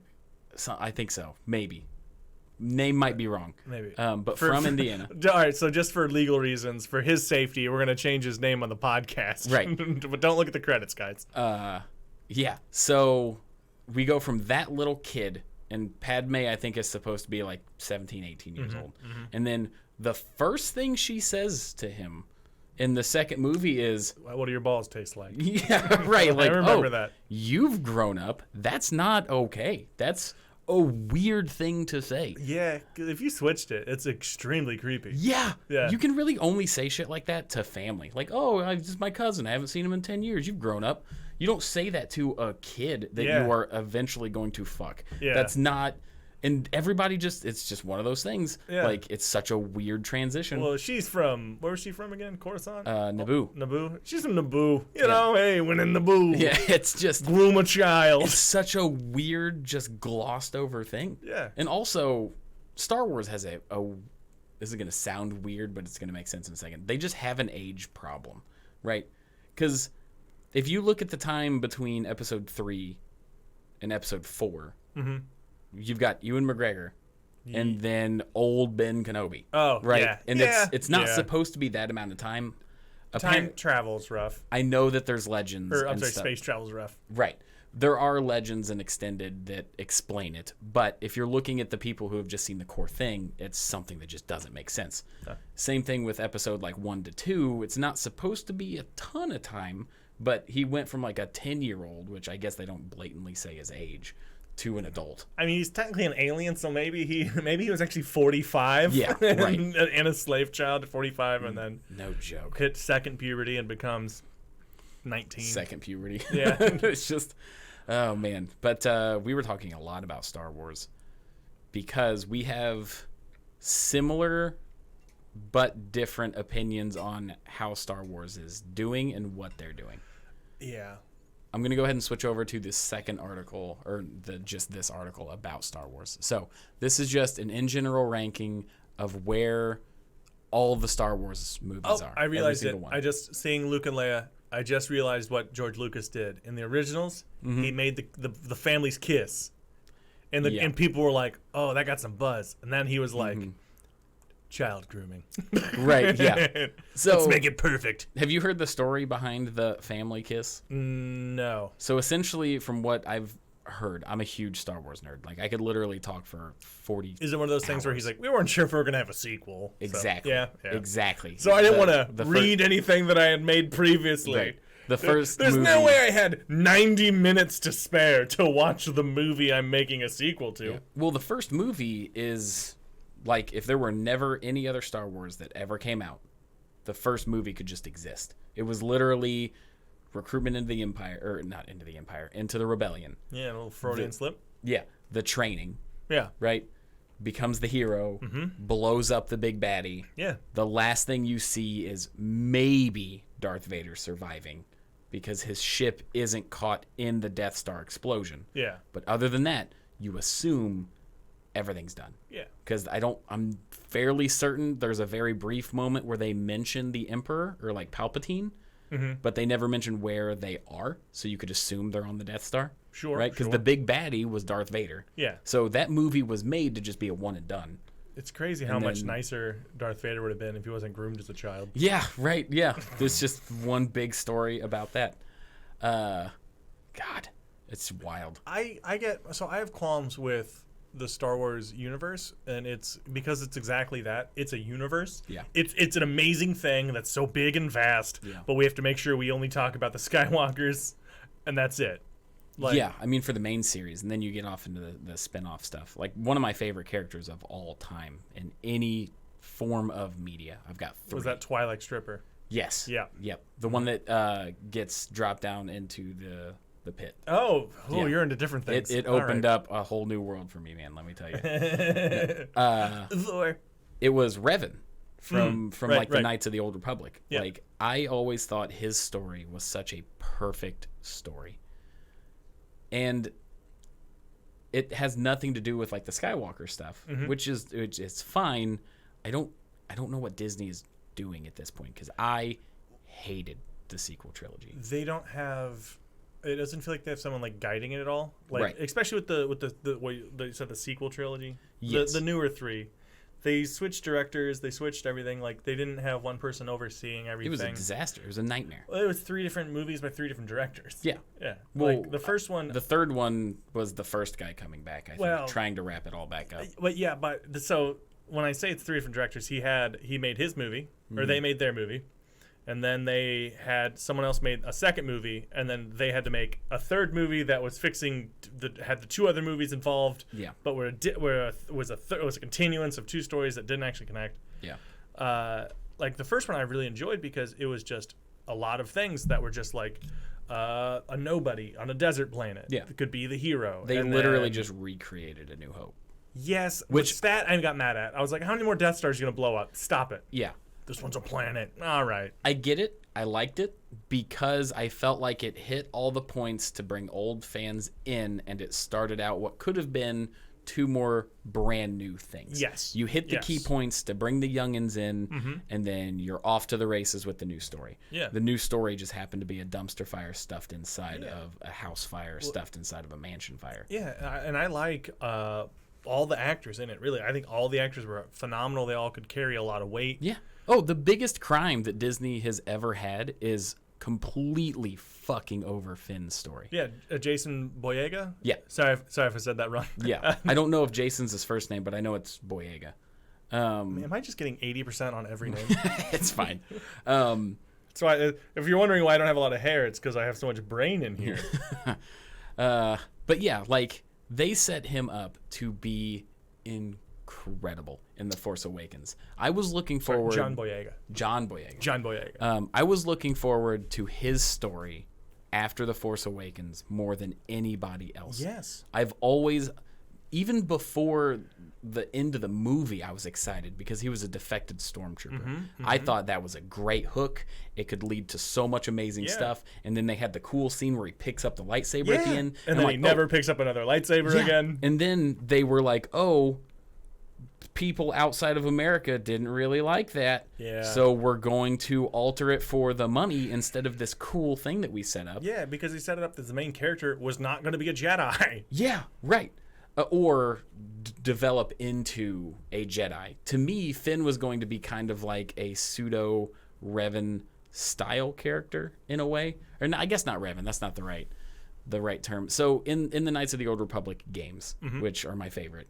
[SPEAKER 2] So, I think so. Maybe. Name might be wrong.
[SPEAKER 1] Maybe.
[SPEAKER 2] But from Indiana.
[SPEAKER 1] All right, so just for legal reasons, for his safety, we're going to change his name on the podcast.
[SPEAKER 2] Right.
[SPEAKER 1] But don't look at the credits, guys.
[SPEAKER 2] Yeah. So we go from that little kid, and Padme, I think, is supposed to be like 17, 18 years old. Mm-hmm. And then the first thing she says to him in the second movie is,
[SPEAKER 1] what do your balls taste like?
[SPEAKER 2] Yeah, right. Like,
[SPEAKER 1] I remember that.
[SPEAKER 2] You've grown up. That's not okay. That's a weird thing to say.
[SPEAKER 1] Yeah, 'cause if you switched it, it's extremely creepy.
[SPEAKER 2] Yeah. You can really only say shit like that to family. Like, oh, this is my cousin. I haven't seen him in 10 years. You've grown up. You don't say that to a kid that you are eventually going to fuck.
[SPEAKER 1] Yeah.
[SPEAKER 2] That's not... And everybody it's just one of those things.
[SPEAKER 1] Yeah.
[SPEAKER 2] Like, it's such a weird transition.
[SPEAKER 1] Well, she's from... Where was she from again? Coruscant?
[SPEAKER 2] Naboo.
[SPEAKER 1] Naboo? She's from Naboo. You know, hey, when in Naboo.
[SPEAKER 2] Yeah, it's just...
[SPEAKER 1] Groom a child.
[SPEAKER 2] It's such a weird, just glossed over thing.
[SPEAKER 1] Yeah.
[SPEAKER 2] And also, Star Wars has a this is going to sound weird, but it's going to make sense in a second. They just have an age problem, right? Because if you look at the time between Episode 3 and Episode 4... Mm-hmm. You've got Ewan McGregor, and then old Ben Kenobi.
[SPEAKER 1] Oh,
[SPEAKER 2] right.
[SPEAKER 1] Yeah.
[SPEAKER 2] And it's not supposed to be that amount of time.
[SPEAKER 1] Time travel's rough.
[SPEAKER 2] I know that there's legends.
[SPEAKER 1] Space travel's rough.
[SPEAKER 2] Right. There are legends and extended that explain it, but if you're looking at the people who have just seen the core thing, it's something that just doesn't make sense. Same thing with episode 1 to 2. It's not supposed to be a ton of time, but he went from a 10-year-old, which I guess they don't blatantly say his age, to an adult.
[SPEAKER 1] I mean, he's technically an alien, so maybe he was actually 45.
[SPEAKER 2] Yeah, right.
[SPEAKER 1] and a slave child at 45, and then
[SPEAKER 2] no joke
[SPEAKER 1] hit second puberty and becomes 19.
[SPEAKER 2] Second puberty.
[SPEAKER 1] Yeah,
[SPEAKER 2] it's just, oh man. But we were talking a lot about Star Wars because we have similar but different opinions on how Star Wars is doing and what they're doing.
[SPEAKER 1] Yeah.
[SPEAKER 2] I'm going to go ahead and switch over to the second article, or just this article about Star Wars. So this is just an in general ranking of where all the Star Wars movies are.
[SPEAKER 1] I realized it.
[SPEAKER 2] One.
[SPEAKER 1] I just, seeing Luke and Leia, I just realized what George Lucas did. In the originals, he made the family's kiss. And people were like, oh, that got some buzz. And then he was like, child grooming.
[SPEAKER 2] Right, yeah. So
[SPEAKER 1] let's make it perfect.
[SPEAKER 2] Have you heard the story behind the family kiss?
[SPEAKER 1] No.
[SPEAKER 2] So essentially, from what I've heard, I'm a huge Star Wars nerd. Like, I could literally talk for 40
[SPEAKER 1] Is it one of those things where he's like, we weren't sure if we were going to have a sequel?
[SPEAKER 2] Exactly.
[SPEAKER 1] So, yeah.
[SPEAKER 2] Exactly.
[SPEAKER 1] So I didn't want to read anything that I had made previously.
[SPEAKER 2] Right. There's
[SPEAKER 1] no way I had 90 minutes to spare to watch the movie I'm making a sequel to.
[SPEAKER 2] Yeah. Well, the first movie is like, if there were never any other Star Wars that ever came out, the first movie could just exist. It was literally recruitment into the Empire, or not into the Empire, into the Rebellion.
[SPEAKER 1] Yeah, a little Freudian slip.
[SPEAKER 2] Yeah, the training.
[SPEAKER 1] Yeah.
[SPEAKER 2] Right? Becomes the hero, blows up the big baddie.
[SPEAKER 1] Yeah.
[SPEAKER 2] The last thing you see is maybe Darth Vader surviving because his ship isn't caught in the Death Star explosion.
[SPEAKER 1] Yeah.
[SPEAKER 2] But other than that, you assume everything's done.
[SPEAKER 1] Yeah.
[SPEAKER 2] Because I'm fairly certain there's a very brief moment where they mention the Emperor or like Palpatine, but they never mention where they are, so you could assume they're on the Death Star.
[SPEAKER 1] Sure.
[SPEAKER 2] Right? Because the big baddie was Darth Vader.
[SPEAKER 1] Yeah.
[SPEAKER 2] So that movie was made to just be a one and done.
[SPEAKER 1] It's crazy how much nicer Darth Vader would have been if he wasn't groomed as a child.
[SPEAKER 2] Yeah, right. Yeah. There's just one big story about that. God, it's wild.
[SPEAKER 1] I have qualms with the Star Wars universe, and it's because it's exactly that. It's a universe.
[SPEAKER 2] Yeah.
[SPEAKER 1] It's an amazing thing that's so big and vast, but we have to make sure we only talk about the Skywalkers, and that's it. Like,
[SPEAKER 2] yeah, I mean, for the main series, and then you get off into the spin-off stuff. Like, one of my favorite characters of all time in any form of media. I've got 3.
[SPEAKER 1] Was that Twi'lek Stripper?
[SPEAKER 2] Yes.
[SPEAKER 1] Yeah.
[SPEAKER 2] Yep. The one that gets dropped down into the pit.
[SPEAKER 1] Oh,
[SPEAKER 2] Yeah.
[SPEAKER 1] You're into different things.
[SPEAKER 2] It opened up a whole new world for me, man, let me tell you. It was Revan from the Knights of the Old Republic.
[SPEAKER 1] Yeah.
[SPEAKER 2] Like, I always thought his story was such a perfect story. And it has nothing to do with like the Skywalker stuff, which is fine. I don't know what Disney is doing at this point, because I hated the sequel trilogy.
[SPEAKER 1] They don't have. It doesn't feel like they have someone like guiding it at all. Like,
[SPEAKER 2] right.
[SPEAKER 1] Especially with the what you said, the sequel trilogy.
[SPEAKER 2] Yes.
[SPEAKER 1] The newer 3. They switched directors. They switched everything. Like, they didn't have one person overseeing everything.
[SPEAKER 2] It was a disaster. It was a nightmare.
[SPEAKER 1] Well, it was 3 different movies by 3 different directors.
[SPEAKER 2] Yeah.
[SPEAKER 1] Yeah.
[SPEAKER 2] Well,
[SPEAKER 1] like, the first one.
[SPEAKER 2] The third one was the first guy coming back, I think, trying to wrap it all back up.
[SPEAKER 1] But yeah, so when I say it's 3 different directors, he made his movie, or they made their movie, and then they had someone else made a second movie, and then they had to make a third movie that was had the 2 other movies involved.
[SPEAKER 2] Yeah.
[SPEAKER 1] But was a continuance of 2 stories that didn't actually connect.
[SPEAKER 2] Yeah.
[SPEAKER 1] Like the first one I really enjoyed because it was just a lot of things that were just like a nobody on a desert planet.
[SPEAKER 2] Yeah.
[SPEAKER 1] It could be the hero.
[SPEAKER 2] They literally just recreated A New Hope.
[SPEAKER 1] Yes, which that I got mad at. I was like, how many more Death Stars are you going to blow up? Stop it.
[SPEAKER 2] Yeah.
[SPEAKER 1] This one's a planet. All right.
[SPEAKER 2] I get it. I liked it because I felt like it hit all the points to bring old fans in, and it started out what could have been 2 more brand new things.
[SPEAKER 1] Yes.
[SPEAKER 2] You hit the key points to bring the youngins in, and then you're off to the races with the new story.
[SPEAKER 1] Yeah.
[SPEAKER 2] The new story just happened to be a dumpster fire stuffed inside of a house fire, stuffed inside of a mansion fire.
[SPEAKER 1] Yeah, and I like all the actors in it, really. I think all the actors were phenomenal. They all could carry a lot of weight.
[SPEAKER 2] Yeah. Oh, the biggest crime that Disney has ever had is completely fucking over Finn's story.
[SPEAKER 1] Yeah, Jason Boyega?
[SPEAKER 2] Yeah.
[SPEAKER 1] Sorry if I said that wrong.
[SPEAKER 2] Yeah. I don't know if Jason's his first name, but I know it's Boyega.
[SPEAKER 1] Am I just getting 80% on every name?
[SPEAKER 2] It's fine.
[SPEAKER 1] So if you're wondering why I don't have a lot of hair, it's because I have so much brain in here.
[SPEAKER 2] But yeah, like, they set him up to be incredible in The Force Awakens. I was looking forward.
[SPEAKER 1] John Boyega.
[SPEAKER 2] John Boyega. I was looking forward to his story after The Force Awakens more than anybody else.
[SPEAKER 1] Yes.
[SPEAKER 2] I've always, even before the end of the movie, I was excited because he was a defected stormtrooper. I thought that was a great hook. It could lead to so much amazing stuff. And then they had the cool scene where he picks up the lightsaber at the end.
[SPEAKER 1] And then he never picks up another lightsaber again.
[SPEAKER 2] And then they were like, oh, people outside of America didn't really like that.
[SPEAKER 1] Yeah.
[SPEAKER 2] So we're going to alter it for the money instead of this cool thing that we set up.
[SPEAKER 1] Yeah, because he set it up that the main character was not going to be a Jedi.
[SPEAKER 2] Yeah, right. Or develop into a Jedi. To me, Finn was going to be kind of like a pseudo Revan style character in a way. Or I guess not Revan. That's not the right term. So in the Knights of the Old Republic games, which are my favorite,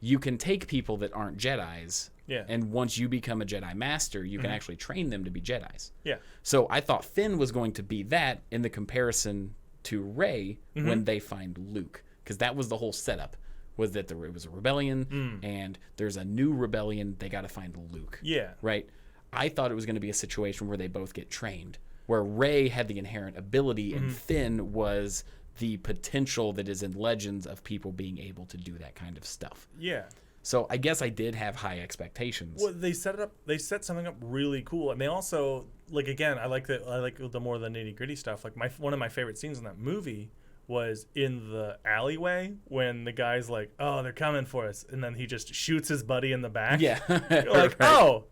[SPEAKER 2] you can take people that aren't Jedis, and once you become a Jedi Master, you can actually train them to be Jedis.
[SPEAKER 1] Yeah.
[SPEAKER 2] So I thought Finn was going to be that in the comparison to Rey when they find Luke. Because that was the whole setup, was that it was a rebellion, and there's a new rebellion. They got to find Luke.
[SPEAKER 1] Yeah.
[SPEAKER 2] Right? I thought it was going to be a situation where they both get trained, where Rey had the inherent ability, and Finn was the potential that is in Legends of people being able to do that kind of stuff.
[SPEAKER 1] Yeah.
[SPEAKER 2] So I guess I did have high expectations.
[SPEAKER 1] Well, they set it up. They set something up really cool, and they also again. I like the more the nitty gritty stuff. Like one of my favorite scenes in that movie was in the alleyway when the guy's like, "Oh, they're coming for us," and then he just shoots his buddy in the back.
[SPEAKER 2] Yeah.
[SPEAKER 1] You're like, "Oh,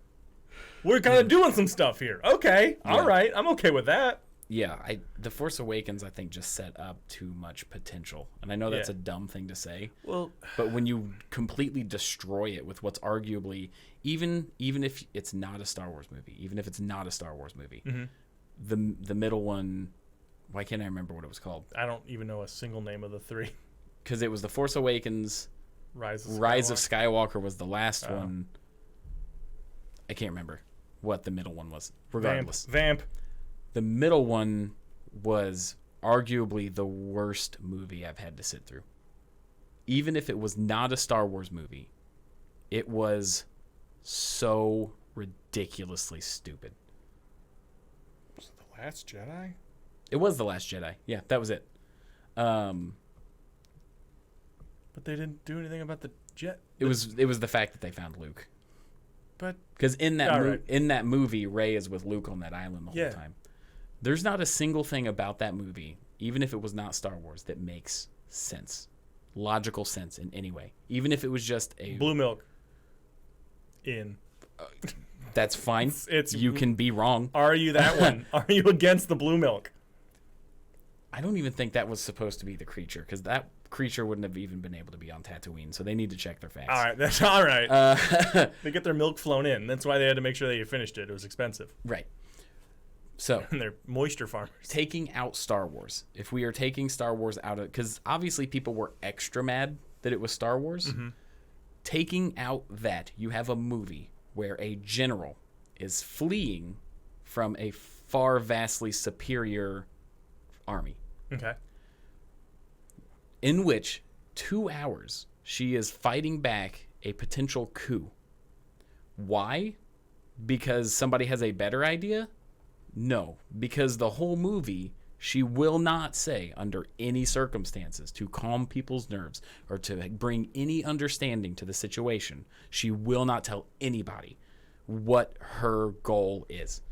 [SPEAKER 1] we're kind of doing some stuff here." Okay, all right, I'm okay with that.
[SPEAKER 2] Yeah, The Force Awakens, I think, just set up too much potential, and I know that's a dumb thing to say.
[SPEAKER 1] Well,
[SPEAKER 2] but when you completely destroy it with what's arguably even if it's not a Star Wars movie, the middle one. Why can't I remember what it was called?
[SPEAKER 1] I don't even know a single name of the three.
[SPEAKER 2] Because it was The Force Awakens,
[SPEAKER 1] Rise of
[SPEAKER 2] Skywalker was the last one. I can't remember what the middle one was. Regardless.
[SPEAKER 1] Vamp.
[SPEAKER 2] The middle one was arguably the worst movie I've had to sit through. Even if it was not a Star Wars movie, it was so ridiculously stupid.
[SPEAKER 1] Was it The Last Jedi?
[SPEAKER 2] It was The Last Jedi. Yeah, that was it.
[SPEAKER 1] But they didn't do anything about the jet.
[SPEAKER 2] It was the fact that they found Luke.
[SPEAKER 1] But
[SPEAKER 2] because in that movie, Rey is with Luke on that island the whole time. There's not a single thing about that movie, even if it was not Star Wars, that makes sense, logical sense in any way. Even if it was just a
[SPEAKER 1] blue milk.
[SPEAKER 2] That's fine. You can be wrong.
[SPEAKER 1] Are you that one? Are you against the blue milk?
[SPEAKER 2] I don't even think that was supposed to be the creature, because that creature wouldn't have even been able to be on Tatooine, so they need to check their facts.
[SPEAKER 1] All right, that's all right. They get their milk flown in. That's why they had to make sure they finished it. It was expensive.
[SPEAKER 2] Right. So
[SPEAKER 1] and they're moisture farmers.
[SPEAKER 2] Taking out Star Wars, if we are taking Star Wars out of, because obviously people were extra mad that it was Star Wars. Taking out that, you have a movie where a general is fleeing from a far vastly superior army.
[SPEAKER 1] Okay.
[SPEAKER 2] In which 2 hours she is fighting back a potential coup. Why? Because somebody has a better idea? No, because the whole movie, she will not say under any circumstances to calm people's nerves or to bring any understanding to the situation. She will not tell anybody what her goal is.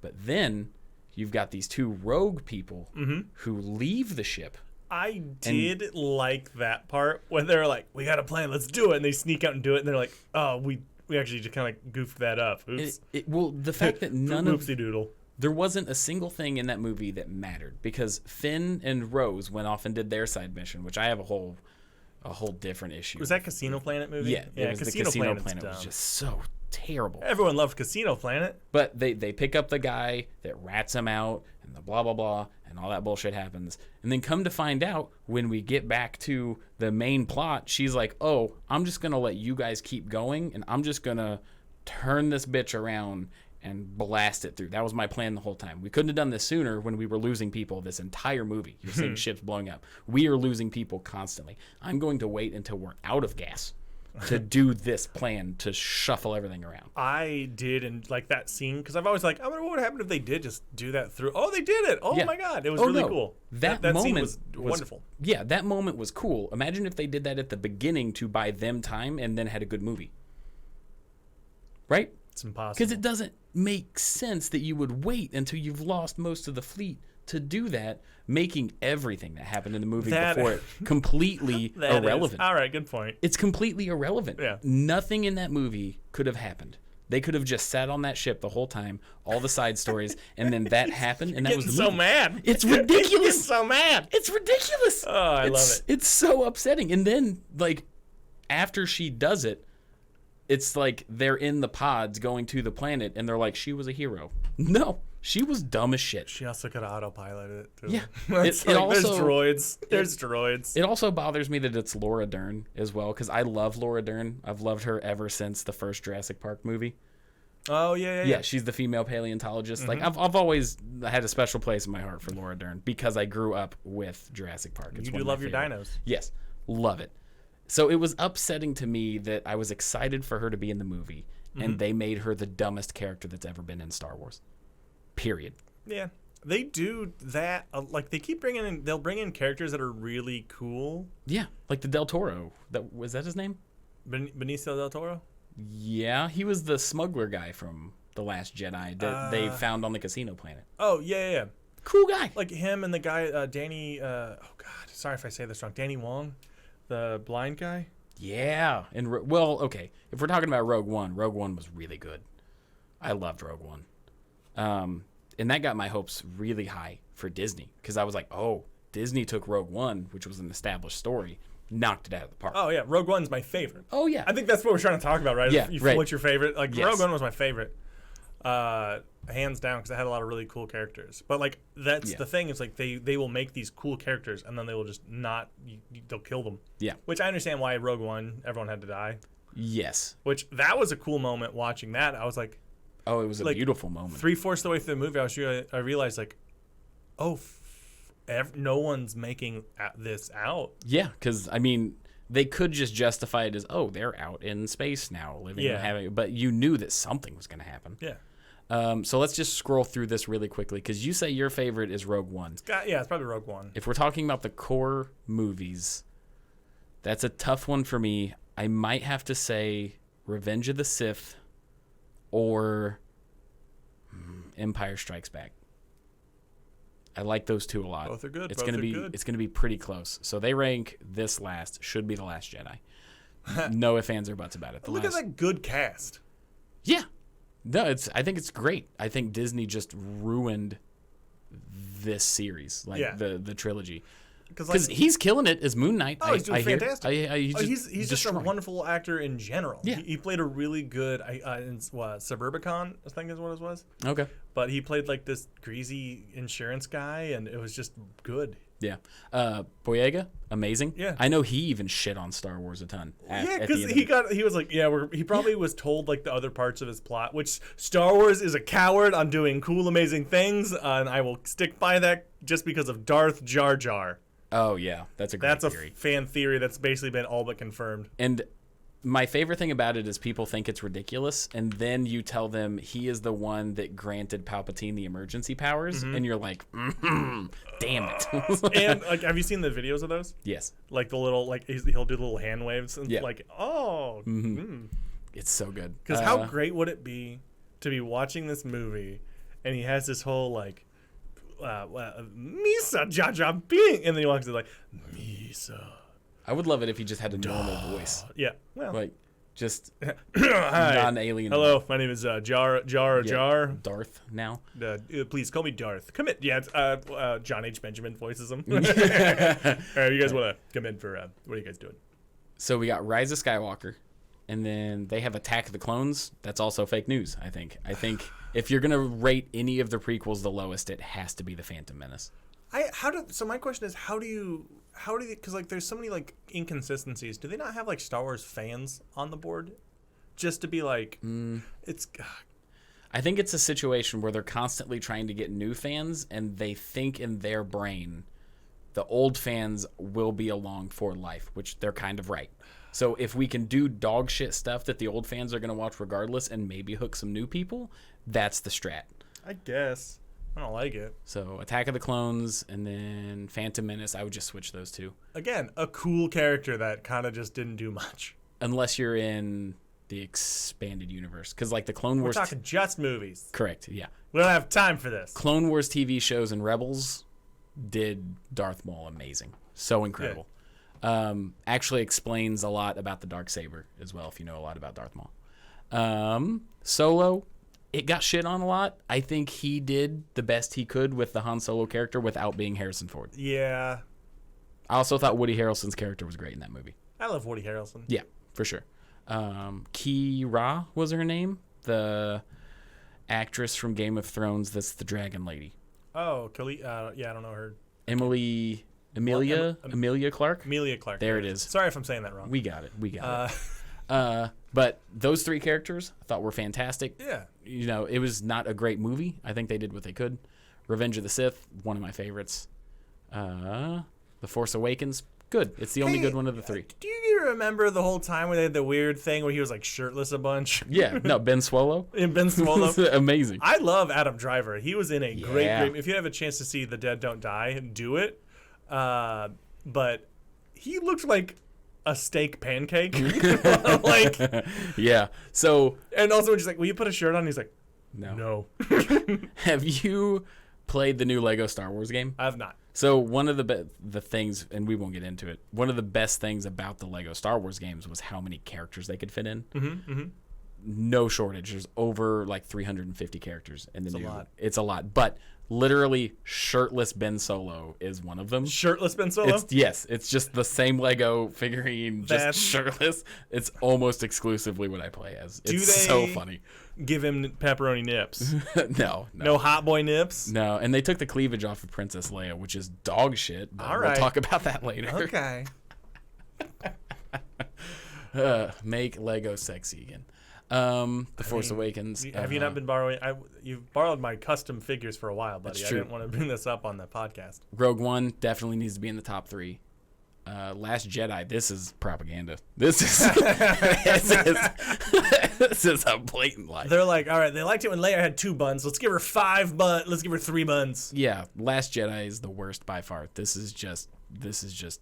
[SPEAKER 2] But then you've got these two rogue people who leave the ship.
[SPEAKER 1] I did like that part when they're like, "We got a plan, let's do it," and they sneak out and do it, and they're like, "Oh, we actually just kind of goofed that up." Oops.
[SPEAKER 2] Well, the fact that none of
[SPEAKER 1] oopsie doodle.
[SPEAKER 2] There wasn't a single thing in that movie that mattered, because Finn and Rose went off and did their side mission, which I have a whole different issue.
[SPEAKER 1] Was that Casino Planet movie?
[SPEAKER 2] Yeah, it was Casino Planet was just so terrible.
[SPEAKER 1] Everyone loved Casino Planet.
[SPEAKER 2] But they pick up the guy that rats him out, and the blah, blah, blah, and all that bullshit happens. And then come to find out, when we get back to the main plot, she's like, "Oh, I'm just going to let you guys keep going, and I'm just going to turn this bitch around and blast it through. That was my plan the whole time. We couldn't have done this sooner when we were losing people this entire movie. You're seeing ships blowing up. We are losing people constantly. I'm going to wait until we're out of gas. to do this plan to shuffle everything around.
[SPEAKER 1] I did, and like that scene, because I've always like, I wonder what would happen if they did just do that through. Oh, they did it! Oh
[SPEAKER 2] Yeah.
[SPEAKER 1] my god, it was really
[SPEAKER 2] no.
[SPEAKER 1] cool.
[SPEAKER 2] That
[SPEAKER 1] scene
[SPEAKER 2] moment
[SPEAKER 1] was wonderful.
[SPEAKER 2] Yeah, that moment was cool. Imagine if they did that at the beginning to buy them time and then had a good movie. Right?
[SPEAKER 1] It's impossible.
[SPEAKER 2] Because it doesn't make sense that you would wait until you've lost most of the fleet to do that, making everything that happened in the movie before it completely irrelevant.
[SPEAKER 1] All right, good point.
[SPEAKER 2] It's completely irrelevant.
[SPEAKER 1] Yeah.
[SPEAKER 2] Nothing in that movie could have happened. They could have just sat on that ship the whole time, all the side stories, and then that happened, and that was the movie.
[SPEAKER 1] So mad.
[SPEAKER 2] It's ridiculous.
[SPEAKER 1] Getting so mad.
[SPEAKER 2] It's ridiculous.
[SPEAKER 1] Oh, I love it.
[SPEAKER 2] It's so upsetting. And then, like, after she does it, it's like they're in the pods going to the planet, and they're like, she was a hero. No, she was dumb as shit.
[SPEAKER 1] She also could have autopiloted it, too.
[SPEAKER 2] Yeah.
[SPEAKER 1] It's
[SPEAKER 2] It
[SPEAKER 1] like,
[SPEAKER 2] also-
[SPEAKER 1] There's droids.
[SPEAKER 2] It also bothers me that it's Laura Dern as well, because I love Laura Dern. I've loved her ever since the first Jurassic Park movie.
[SPEAKER 1] Oh, yeah.
[SPEAKER 2] Yeah, she's the female paleontologist. Like I've always had a special place in my heart for Laura Dern because I grew up with Jurassic Park. It's
[SPEAKER 1] You
[SPEAKER 2] one
[SPEAKER 1] do
[SPEAKER 2] of my
[SPEAKER 1] love your
[SPEAKER 2] favorite.
[SPEAKER 1] dinos.
[SPEAKER 2] Yes, love it. So it was upsetting to me that I was excited for her to be in the movie, and they made her the dumbest character that's ever been in Star Wars. Period.
[SPEAKER 1] Yeah. They do that. Like, they keep bringing in, they'll bring in characters that are really cool.
[SPEAKER 2] Yeah, like the Del Toro. Was that his name?
[SPEAKER 1] Benicio del Toro?
[SPEAKER 2] Yeah, he was the smuggler guy from The Last Jedi that they found on the casino planet.
[SPEAKER 1] Oh, yeah.
[SPEAKER 2] Cool guy.
[SPEAKER 1] Like him and the guy, Danny, oh, God. Sorry if I say this wrong. Danny Wong, the blind guy.
[SPEAKER 2] Yeah. And well, okay. If we're talking about Rogue One was really good. I loved Rogue One. And that got my hopes really high for Disney because I was like, oh, Disney took Rogue One, which was an established story, knocked it out of the park.
[SPEAKER 1] Oh, yeah. Rogue One's my favorite.
[SPEAKER 2] Oh, yeah.
[SPEAKER 1] I think that's what we're trying to talk about, right?
[SPEAKER 2] Yeah, right.
[SPEAKER 1] What's your favorite? Like,
[SPEAKER 2] Yes.
[SPEAKER 1] Rogue One was my favorite. Hands down, because it had a lot of really cool characters. But, like, that's the thing. Is like, they will make these cool characters, and then they will just not, they'll kill them.
[SPEAKER 2] Yeah.
[SPEAKER 1] Which I understand why Rogue One, everyone had to die.
[SPEAKER 2] Yes.
[SPEAKER 1] Which, that was a cool moment watching that. I was like,
[SPEAKER 2] Oh, it was a
[SPEAKER 1] like,
[SPEAKER 2] beautiful moment.
[SPEAKER 1] 3/4 of the way through the movie, I realized, like, oh, no one's making this out.
[SPEAKER 2] Yeah, because, I mean, they could just justify it as, oh, they're out in space now, living and having, but you knew that something was going to happen.
[SPEAKER 1] Yeah.
[SPEAKER 2] So let's just scroll through this really quickly, because you say your favorite is Rogue One.
[SPEAKER 1] It's probably Rogue One.
[SPEAKER 2] If we're talking about the core movies, that's a tough one for me. I might have to say Revenge of the Sith or Empire Strikes Back. I like those two a lot.
[SPEAKER 1] Both are good.
[SPEAKER 2] It's gonna be pretty close. So they rank this last. Should be The Last Jedi. No ifs, ands, or buts about it.
[SPEAKER 1] Look at that good cast.
[SPEAKER 2] Yeah. No, I think it's great. I think Disney just ruined this series, like the trilogy. Because he's killing it as Moon Knight.
[SPEAKER 1] Oh, he's doing fantastic.
[SPEAKER 2] He's
[SPEAKER 1] just a wonderful actor in general.
[SPEAKER 2] Yeah.
[SPEAKER 1] He played a really good Suburbicon, I think is what it was.
[SPEAKER 2] Okay.
[SPEAKER 1] But he played like this greasy insurance guy, and it was just good.
[SPEAKER 2] Yeah. Boyega, amazing.
[SPEAKER 1] Yeah.
[SPEAKER 2] I know he even shit on Star Wars a ton.
[SPEAKER 1] Because he was like, he probably was told like the other parts of his plot, which Star Wars is a coward on doing cool, amazing things, and I will stick by that just because of Darth Jar Jar.
[SPEAKER 2] Oh, yeah. That's a great theory.
[SPEAKER 1] Fan theory that's basically been all but confirmed.
[SPEAKER 2] And my favorite thing about it is people think it's ridiculous, and then you tell them he is the one that granted Palpatine the emergency powers, and you're like, damn it.
[SPEAKER 1] And like, have you seen the videos of those?
[SPEAKER 2] Yes.
[SPEAKER 1] Like the little, like he'll do little hand waves and like, oh.
[SPEAKER 2] It's so good.
[SPEAKER 1] Because how great would it be to be watching this movie, and he has this whole like, Misa Jar Jar Bing, and then he walks in like, Misa.
[SPEAKER 2] I would love it if he just had a normal voice.
[SPEAKER 1] Yeah. Well.
[SPEAKER 2] Like, just
[SPEAKER 1] Hi.
[SPEAKER 2] non-alien.
[SPEAKER 1] Hello, my name is Jar.
[SPEAKER 2] Darth now.
[SPEAKER 1] Please call me Darth. Come in. Yeah, it's John H. Benjamin voices him. All right, you guys want to come in for, what are you guys doing?
[SPEAKER 2] So we got Rise of Skywalker, and then they have Attack of the Clones. That's also fake news, I think. I think if you're going to rate any of the prequels the lowest, it has to be The Phantom Menace.
[SPEAKER 1] So my question is, how do you, because like there's so many like inconsistencies. Do they not have like Star Wars fans on the board, just to be like, it's?
[SPEAKER 2] I think it's a situation where they're constantly trying to get new fans, and they think in their brain the old fans will be along for life, which they're kind of right. So if we can do dog shit stuff that the old fans are going to watch regardless and maybe hook some new people, that's the strat.
[SPEAKER 1] I guess. I don't like it.
[SPEAKER 2] So Attack of the Clones and then Phantom Menace, I would just switch those two.
[SPEAKER 1] Again, a cool character that kind of just didn't do much.
[SPEAKER 2] Unless you're in the expanded universe. Because like the Clone Wars...
[SPEAKER 1] We're talking just movies.
[SPEAKER 2] Correct, yeah.
[SPEAKER 1] We don't have time for this.
[SPEAKER 2] Clone Wars TV shows and Rebels did Darth Maul amazing. So incredible. Actually explains a lot about the Darksaber as well, if you know a lot about Darth Maul. Solo, it got shit on a lot. I think he did the best he could with the Han Solo character without being Harrison Ford.
[SPEAKER 1] Yeah.
[SPEAKER 2] I also thought Woody Harrelson's character was great in that movie.
[SPEAKER 1] I love Woody Harrelson.
[SPEAKER 2] Yeah, for sure. Kira was her name, the actress from Game of Thrones that's the dragon lady.
[SPEAKER 1] Oh, yeah, I don't know her.
[SPEAKER 2] Emilia Clarke?
[SPEAKER 1] Emilia Clarke.
[SPEAKER 2] There it is.
[SPEAKER 1] Sorry if I'm saying that wrong.
[SPEAKER 2] We got it. But those three characters I thought were fantastic.
[SPEAKER 1] Yeah.
[SPEAKER 2] You know, it was not a great movie. I think they did what they could. Revenge of the Sith, one of my favorites. The Force Awakens, good. It's the only good one of the three.
[SPEAKER 1] Do you remember the whole time where they had the weird thing where he was like shirtless a bunch?
[SPEAKER 2] Yeah, no, Ben Swallow.
[SPEAKER 1] In Ben Swallow.
[SPEAKER 2] Amazing.
[SPEAKER 1] I love Adam Driver. He was in a great. If you have a chance to see The Dead Don't Die, do it. But he looked like a steak pancake. Like,
[SPEAKER 2] yeah. So,
[SPEAKER 1] and also when she's like, "Will you put a shirt on?" He's like, "No."
[SPEAKER 2] Have you played the new Lego Star Wars game?
[SPEAKER 1] I have not.
[SPEAKER 2] So one of the things, and we won't get into it, one of the best things about the Lego Star Wars games was how many characters they could fit in. No shortage. There's over like 350 characters in the new. It's a lot. But literally shirtless Ben Solo is one of them.
[SPEAKER 1] Shirtless Ben Solo?
[SPEAKER 2] Yes. It's just the same Lego figurine, just shirtless. It's almost exclusively what I play as. It's so funny.
[SPEAKER 1] Give him pepperoni nips?
[SPEAKER 2] No.
[SPEAKER 1] No hot boy nips?
[SPEAKER 2] No. And they took the cleavage off of Princess Leia, which is dog shit. But we'll talk about that later.
[SPEAKER 1] Okay.
[SPEAKER 2] Make Lego sexy again. The Force Awakens.
[SPEAKER 1] Have you not been borrowing? You've borrowed my custom figures for a while, buddy. I didn't want to bring this up on the podcast.
[SPEAKER 2] Rogue One definitely needs to be in the top 3. Last Jedi. This is propaganda. This is this is a blatant lie.
[SPEAKER 1] They're like, all right, they liked it when Leia had 2 buns. Let's give her 5 buns. Let's give her 3 buns.
[SPEAKER 2] Yeah, Last Jedi is the worst by far. This is just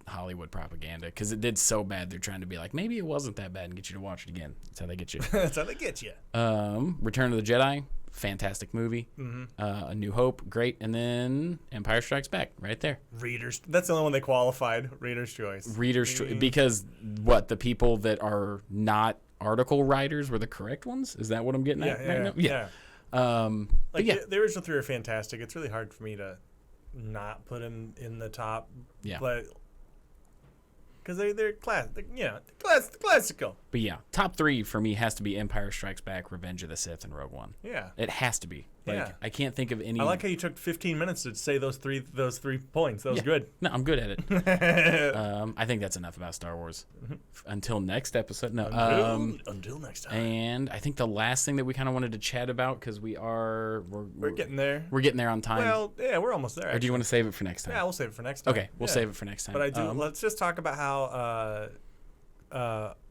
[SPEAKER 2] Hollywood propaganda because it did so bad. They're trying to be like, maybe it wasn't that bad and get you to watch it again. That's how they get you.
[SPEAKER 1] That's how they get you.
[SPEAKER 2] Return of the Jedi, fantastic movie. A New Hope, great. And then Empire Strikes Back, right there.
[SPEAKER 1] That's the only one they qualified. Reader's Choice.
[SPEAKER 2] Because what, the people that are not article writers were the correct ones? Is that what I'm getting at right now? Yeah.
[SPEAKER 1] The original 3 are fantastic. It's really hard for me to not put them in the top, but because they're classical.
[SPEAKER 2] But yeah, top 3 for me has to be Empire Strikes Back, Revenge of the Sith, and Rogue One.
[SPEAKER 1] Yeah,
[SPEAKER 2] it has to be. I can't think of any.
[SPEAKER 1] I like how you took 15 minutes to say those three points. That was good.
[SPEAKER 2] No, I'm good at it. I think that's enough about Star Wars. Until next episode. No.
[SPEAKER 1] Until next time.
[SPEAKER 2] And I think the last thing that we kind of wanted to chat about, because we're
[SPEAKER 1] getting there.
[SPEAKER 2] We're getting there on time.
[SPEAKER 1] Well, yeah, we're almost there.
[SPEAKER 2] Or do you want to save it for next time?
[SPEAKER 1] Yeah, we'll save it for next time.
[SPEAKER 2] Okay, we'll save it for next time.
[SPEAKER 1] But I do. Let's just talk about how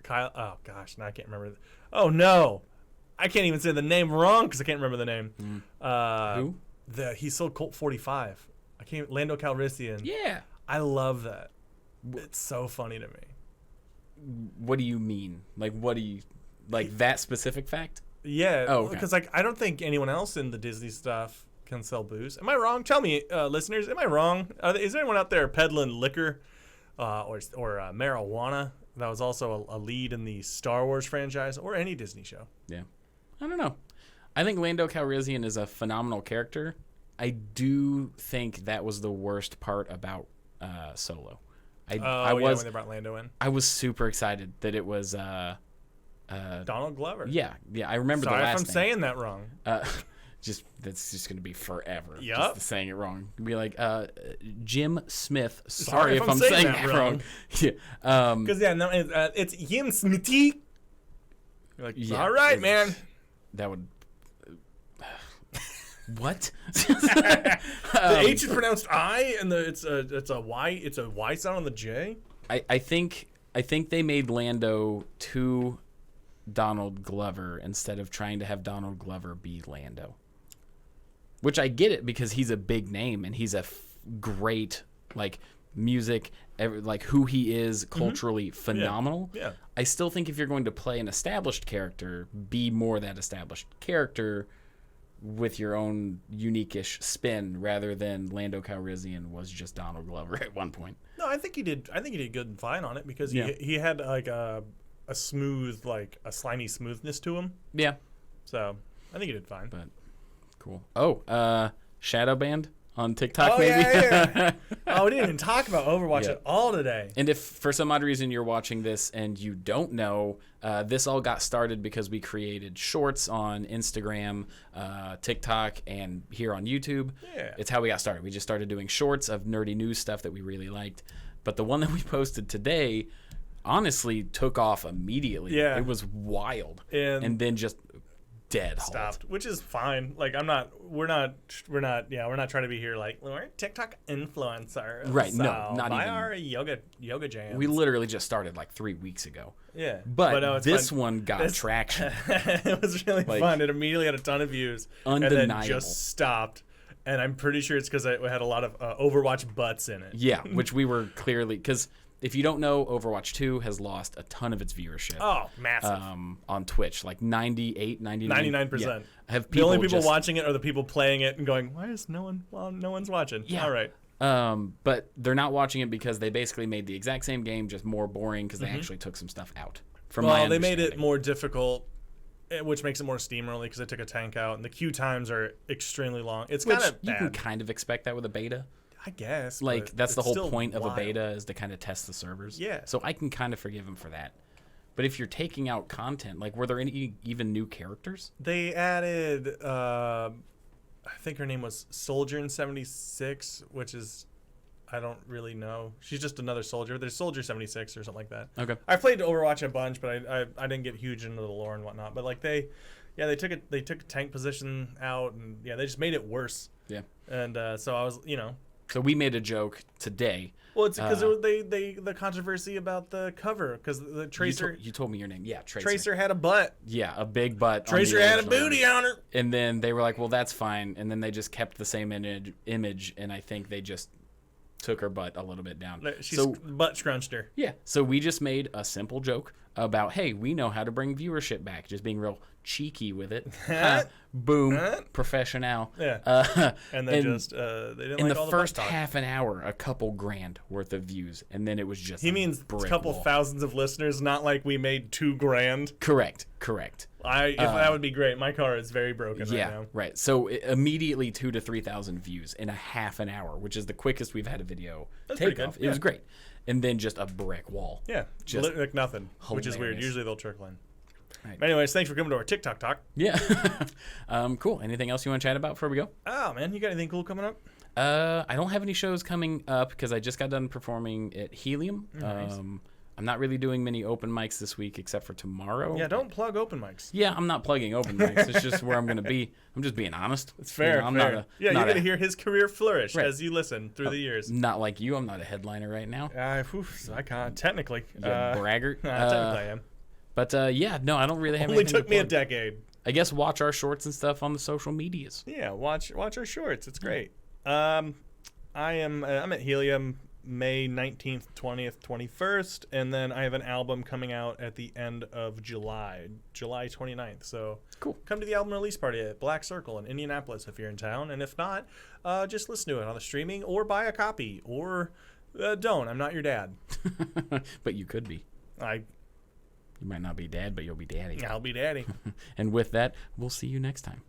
[SPEAKER 1] Kyle. Oh gosh, now I can't remember. Oh no. I can't even say the name wrong because I can't remember the name.
[SPEAKER 2] Who?
[SPEAKER 1] He sold Colt 45. Lando Calrissian.
[SPEAKER 2] Yeah.
[SPEAKER 1] I love that. It's so funny to me.
[SPEAKER 2] What do you mean? That specific fact?
[SPEAKER 1] Yeah.
[SPEAKER 2] Oh, okay.
[SPEAKER 1] Because I don't think anyone else in the Disney stuff can sell booze. Am I wrong? Tell me, listeners. Am I wrong? Is there anyone out there peddling liquor or marijuana that was also a lead in the Star Wars franchise or any Disney show?
[SPEAKER 2] Yeah. I don't know. I think Lando Calrissian is a phenomenal character. I do think that was the worst part about Solo. When they brought Lando in. I was super excited that it was
[SPEAKER 1] Donald Glover.
[SPEAKER 2] Yeah, I remember
[SPEAKER 1] Sorry
[SPEAKER 2] the last
[SPEAKER 1] if I'm saying that wrong.
[SPEAKER 2] That's just gonna be forever.
[SPEAKER 1] Yep.
[SPEAKER 2] Just saying it wrong. Be like Jim Smith. Sorry if I'm saying that wrong. Yeah.
[SPEAKER 1] Because it's Jim Smithy. You're like, all right, man.
[SPEAKER 2] That would. What?
[SPEAKER 1] The H is pronounced I, and it's a Y. It's a Y sound on the J.
[SPEAKER 2] I think they made Lando too Donald Glover instead of trying to have Donald Glover be Lando. Which I get it because he's a big name and he's a great like music, like who he is culturally phenomenal.
[SPEAKER 1] Yeah.
[SPEAKER 2] I still think if you're going to play an established character, be more that established character with your own unique-ish spin rather than Lando Calrissian was just Donald Glover at one point.
[SPEAKER 1] No, I think he did good and fine on it because he had like a smooth, like a slimy smoothness to him.
[SPEAKER 2] Yeah.
[SPEAKER 1] So I think he did fine.
[SPEAKER 2] But cool. Oh, Shadow Band on TikTok, maybe.
[SPEAKER 1] Yeah. Oh, we didn't even talk about Overwatch at all today.
[SPEAKER 2] And if for some odd reason you're watching this and you don't know, this all got started because we created shorts on Instagram, TikTok, and here on YouTube.
[SPEAKER 1] Yeah.
[SPEAKER 2] It's how we got started. We just started doing shorts of nerdy news stuff that we really liked. But the one that we posted today honestly took off immediately.
[SPEAKER 1] Yeah.
[SPEAKER 2] It was wild.
[SPEAKER 1] And
[SPEAKER 2] then just dead
[SPEAKER 1] stopped,
[SPEAKER 2] halt.
[SPEAKER 1] which is fine. Like we're not trying to be here like we're a TikTok influencer.
[SPEAKER 2] Right,
[SPEAKER 1] so
[SPEAKER 2] no, not
[SPEAKER 1] buy
[SPEAKER 2] even.
[SPEAKER 1] our yoga jams.
[SPEAKER 2] We literally just started like 3 weeks ago.
[SPEAKER 1] Yeah.
[SPEAKER 2] But
[SPEAKER 1] no, it's
[SPEAKER 2] this
[SPEAKER 1] fun.
[SPEAKER 2] one got traction.
[SPEAKER 1] It was really fun. It immediately had a ton of views.
[SPEAKER 2] Undeniable.
[SPEAKER 1] And then just stopped. And I'm pretty sure it's because it had a lot of Overwatch butts in it.
[SPEAKER 2] Yeah, which we were clearly... Because if you don't know, Overwatch 2 has lost a ton of its viewership.
[SPEAKER 1] Oh, massive.
[SPEAKER 2] On Twitch. Like 98, 99...
[SPEAKER 1] 99%.
[SPEAKER 2] Yeah. Have
[SPEAKER 1] The only people
[SPEAKER 2] just,
[SPEAKER 1] watching it are the people playing it and going, why is no one's watching?
[SPEAKER 2] Yeah.
[SPEAKER 1] All right.
[SPEAKER 2] But they're not watching it because they basically made the exact same game, just more boring because they actually took some stuff out.
[SPEAKER 1] They made it more difficult, which makes it more steamrolly because they took a tank out, and the queue times are extremely long. It's kind of
[SPEAKER 2] you
[SPEAKER 1] bad.
[SPEAKER 2] can kind of expect that with a beta.
[SPEAKER 1] I guess.
[SPEAKER 2] Like, that's the
[SPEAKER 1] it's
[SPEAKER 2] whole
[SPEAKER 1] still
[SPEAKER 2] point of a
[SPEAKER 1] wild.
[SPEAKER 2] beta is to kind of test the servers.
[SPEAKER 1] Yeah.
[SPEAKER 2] So I can kind of forgive them for that. But if you're taking out content, like, were there any even new characters?
[SPEAKER 1] They added, I think her name was Soldier in 76, which is, I don't really know. She's just another soldier. There's Soldier 76 or something like that.
[SPEAKER 2] Okay.
[SPEAKER 1] I played Overwatch a bunch, but I didn't get huge into the lore and whatnot. But like they took a tank position out, and they just made it worse.
[SPEAKER 2] Yeah.
[SPEAKER 1] And so I was,
[SPEAKER 2] So we made a joke today.
[SPEAKER 1] Well, it's because the controversy about the cover because the Tracer.
[SPEAKER 2] You told me your name. Yeah, Tracer.
[SPEAKER 1] Tracer had a butt.
[SPEAKER 2] Yeah, a big butt.
[SPEAKER 1] Tracer had a booty on her.
[SPEAKER 2] And then they were like, "Well, that's fine." And then they just kept the same image, and I think they just took her butt a little bit down.
[SPEAKER 1] She's butt scrunched her.
[SPEAKER 2] Yeah. So we just made a simple joke about, hey, we know how to bring viewership back, just being real cheeky with it. Boom, professional.
[SPEAKER 1] Yeah. And then they didn't
[SPEAKER 2] in
[SPEAKER 1] like
[SPEAKER 2] the
[SPEAKER 1] all
[SPEAKER 2] first
[SPEAKER 1] butt talk.
[SPEAKER 2] half an hour, a couple grand worth of views, and then it was just
[SPEAKER 1] He means a couple thousands of listeners, not like we made $2 grand.
[SPEAKER 2] Correct.
[SPEAKER 1] If that would be great. My car is very broken right now.
[SPEAKER 2] Right. So immediately 2,000 to 3,000 views in a half an hour, which is the quickest we've had a video take off. It was great. And then just a brick wall.
[SPEAKER 1] Yeah.
[SPEAKER 2] Just
[SPEAKER 1] like nothing, which is weird.
[SPEAKER 2] hilarious.
[SPEAKER 1] Usually they'll trickle in.
[SPEAKER 2] Right.
[SPEAKER 1] But anyways, thanks for coming to our TikTok talk.
[SPEAKER 2] Yeah. Cool. Anything else you want to chat about before we go?
[SPEAKER 1] Oh, man. You got anything cool coming up?
[SPEAKER 2] I don't have any shows coming up because I just got done performing at Helium.
[SPEAKER 1] Nice.
[SPEAKER 2] I'm not really doing many open mics this week except for tomorrow.
[SPEAKER 1] Yeah, don't plug open mics.
[SPEAKER 2] Yeah, I'm not plugging open mics. It's just where I'm going to be. I'm just being honest.
[SPEAKER 1] It's fair.
[SPEAKER 2] I'm
[SPEAKER 1] fair.
[SPEAKER 2] Not
[SPEAKER 1] you're going to hear his career flourish
[SPEAKER 2] Right.
[SPEAKER 1] as you listen through the years.
[SPEAKER 2] Not like you. I'm not a headliner right now.
[SPEAKER 1] I can't. Technically.
[SPEAKER 2] You braggart.
[SPEAKER 1] Technically I am.
[SPEAKER 2] But no, I don't really have
[SPEAKER 1] Only
[SPEAKER 2] anything to
[SPEAKER 1] took me a
[SPEAKER 2] plug.
[SPEAKER 1] decade.
[SPEAKER 2] I guess watch our shorts and stuff on the social medias.
[SPEAKER 1] Yeah, watch our shorts. It's great. I'm at Helium May 19th, 20th, 21st, and then I have an album coming out at the end of July 29th. So
[SPEAKER 2] Cool.
[SPEAKER 1] Come to the album release party at Black Circle in Indianapolis if you're in town, and if not, just listen to it on the streaming or buy a copy or don't. I'm not your dad.
[SPEAKER 2] But you could be. You might not be dad, but you'll be daddy.
[SPEAKER 1] I'll be daddy.
[SPEAKER 2] And with that, we'll see you next time.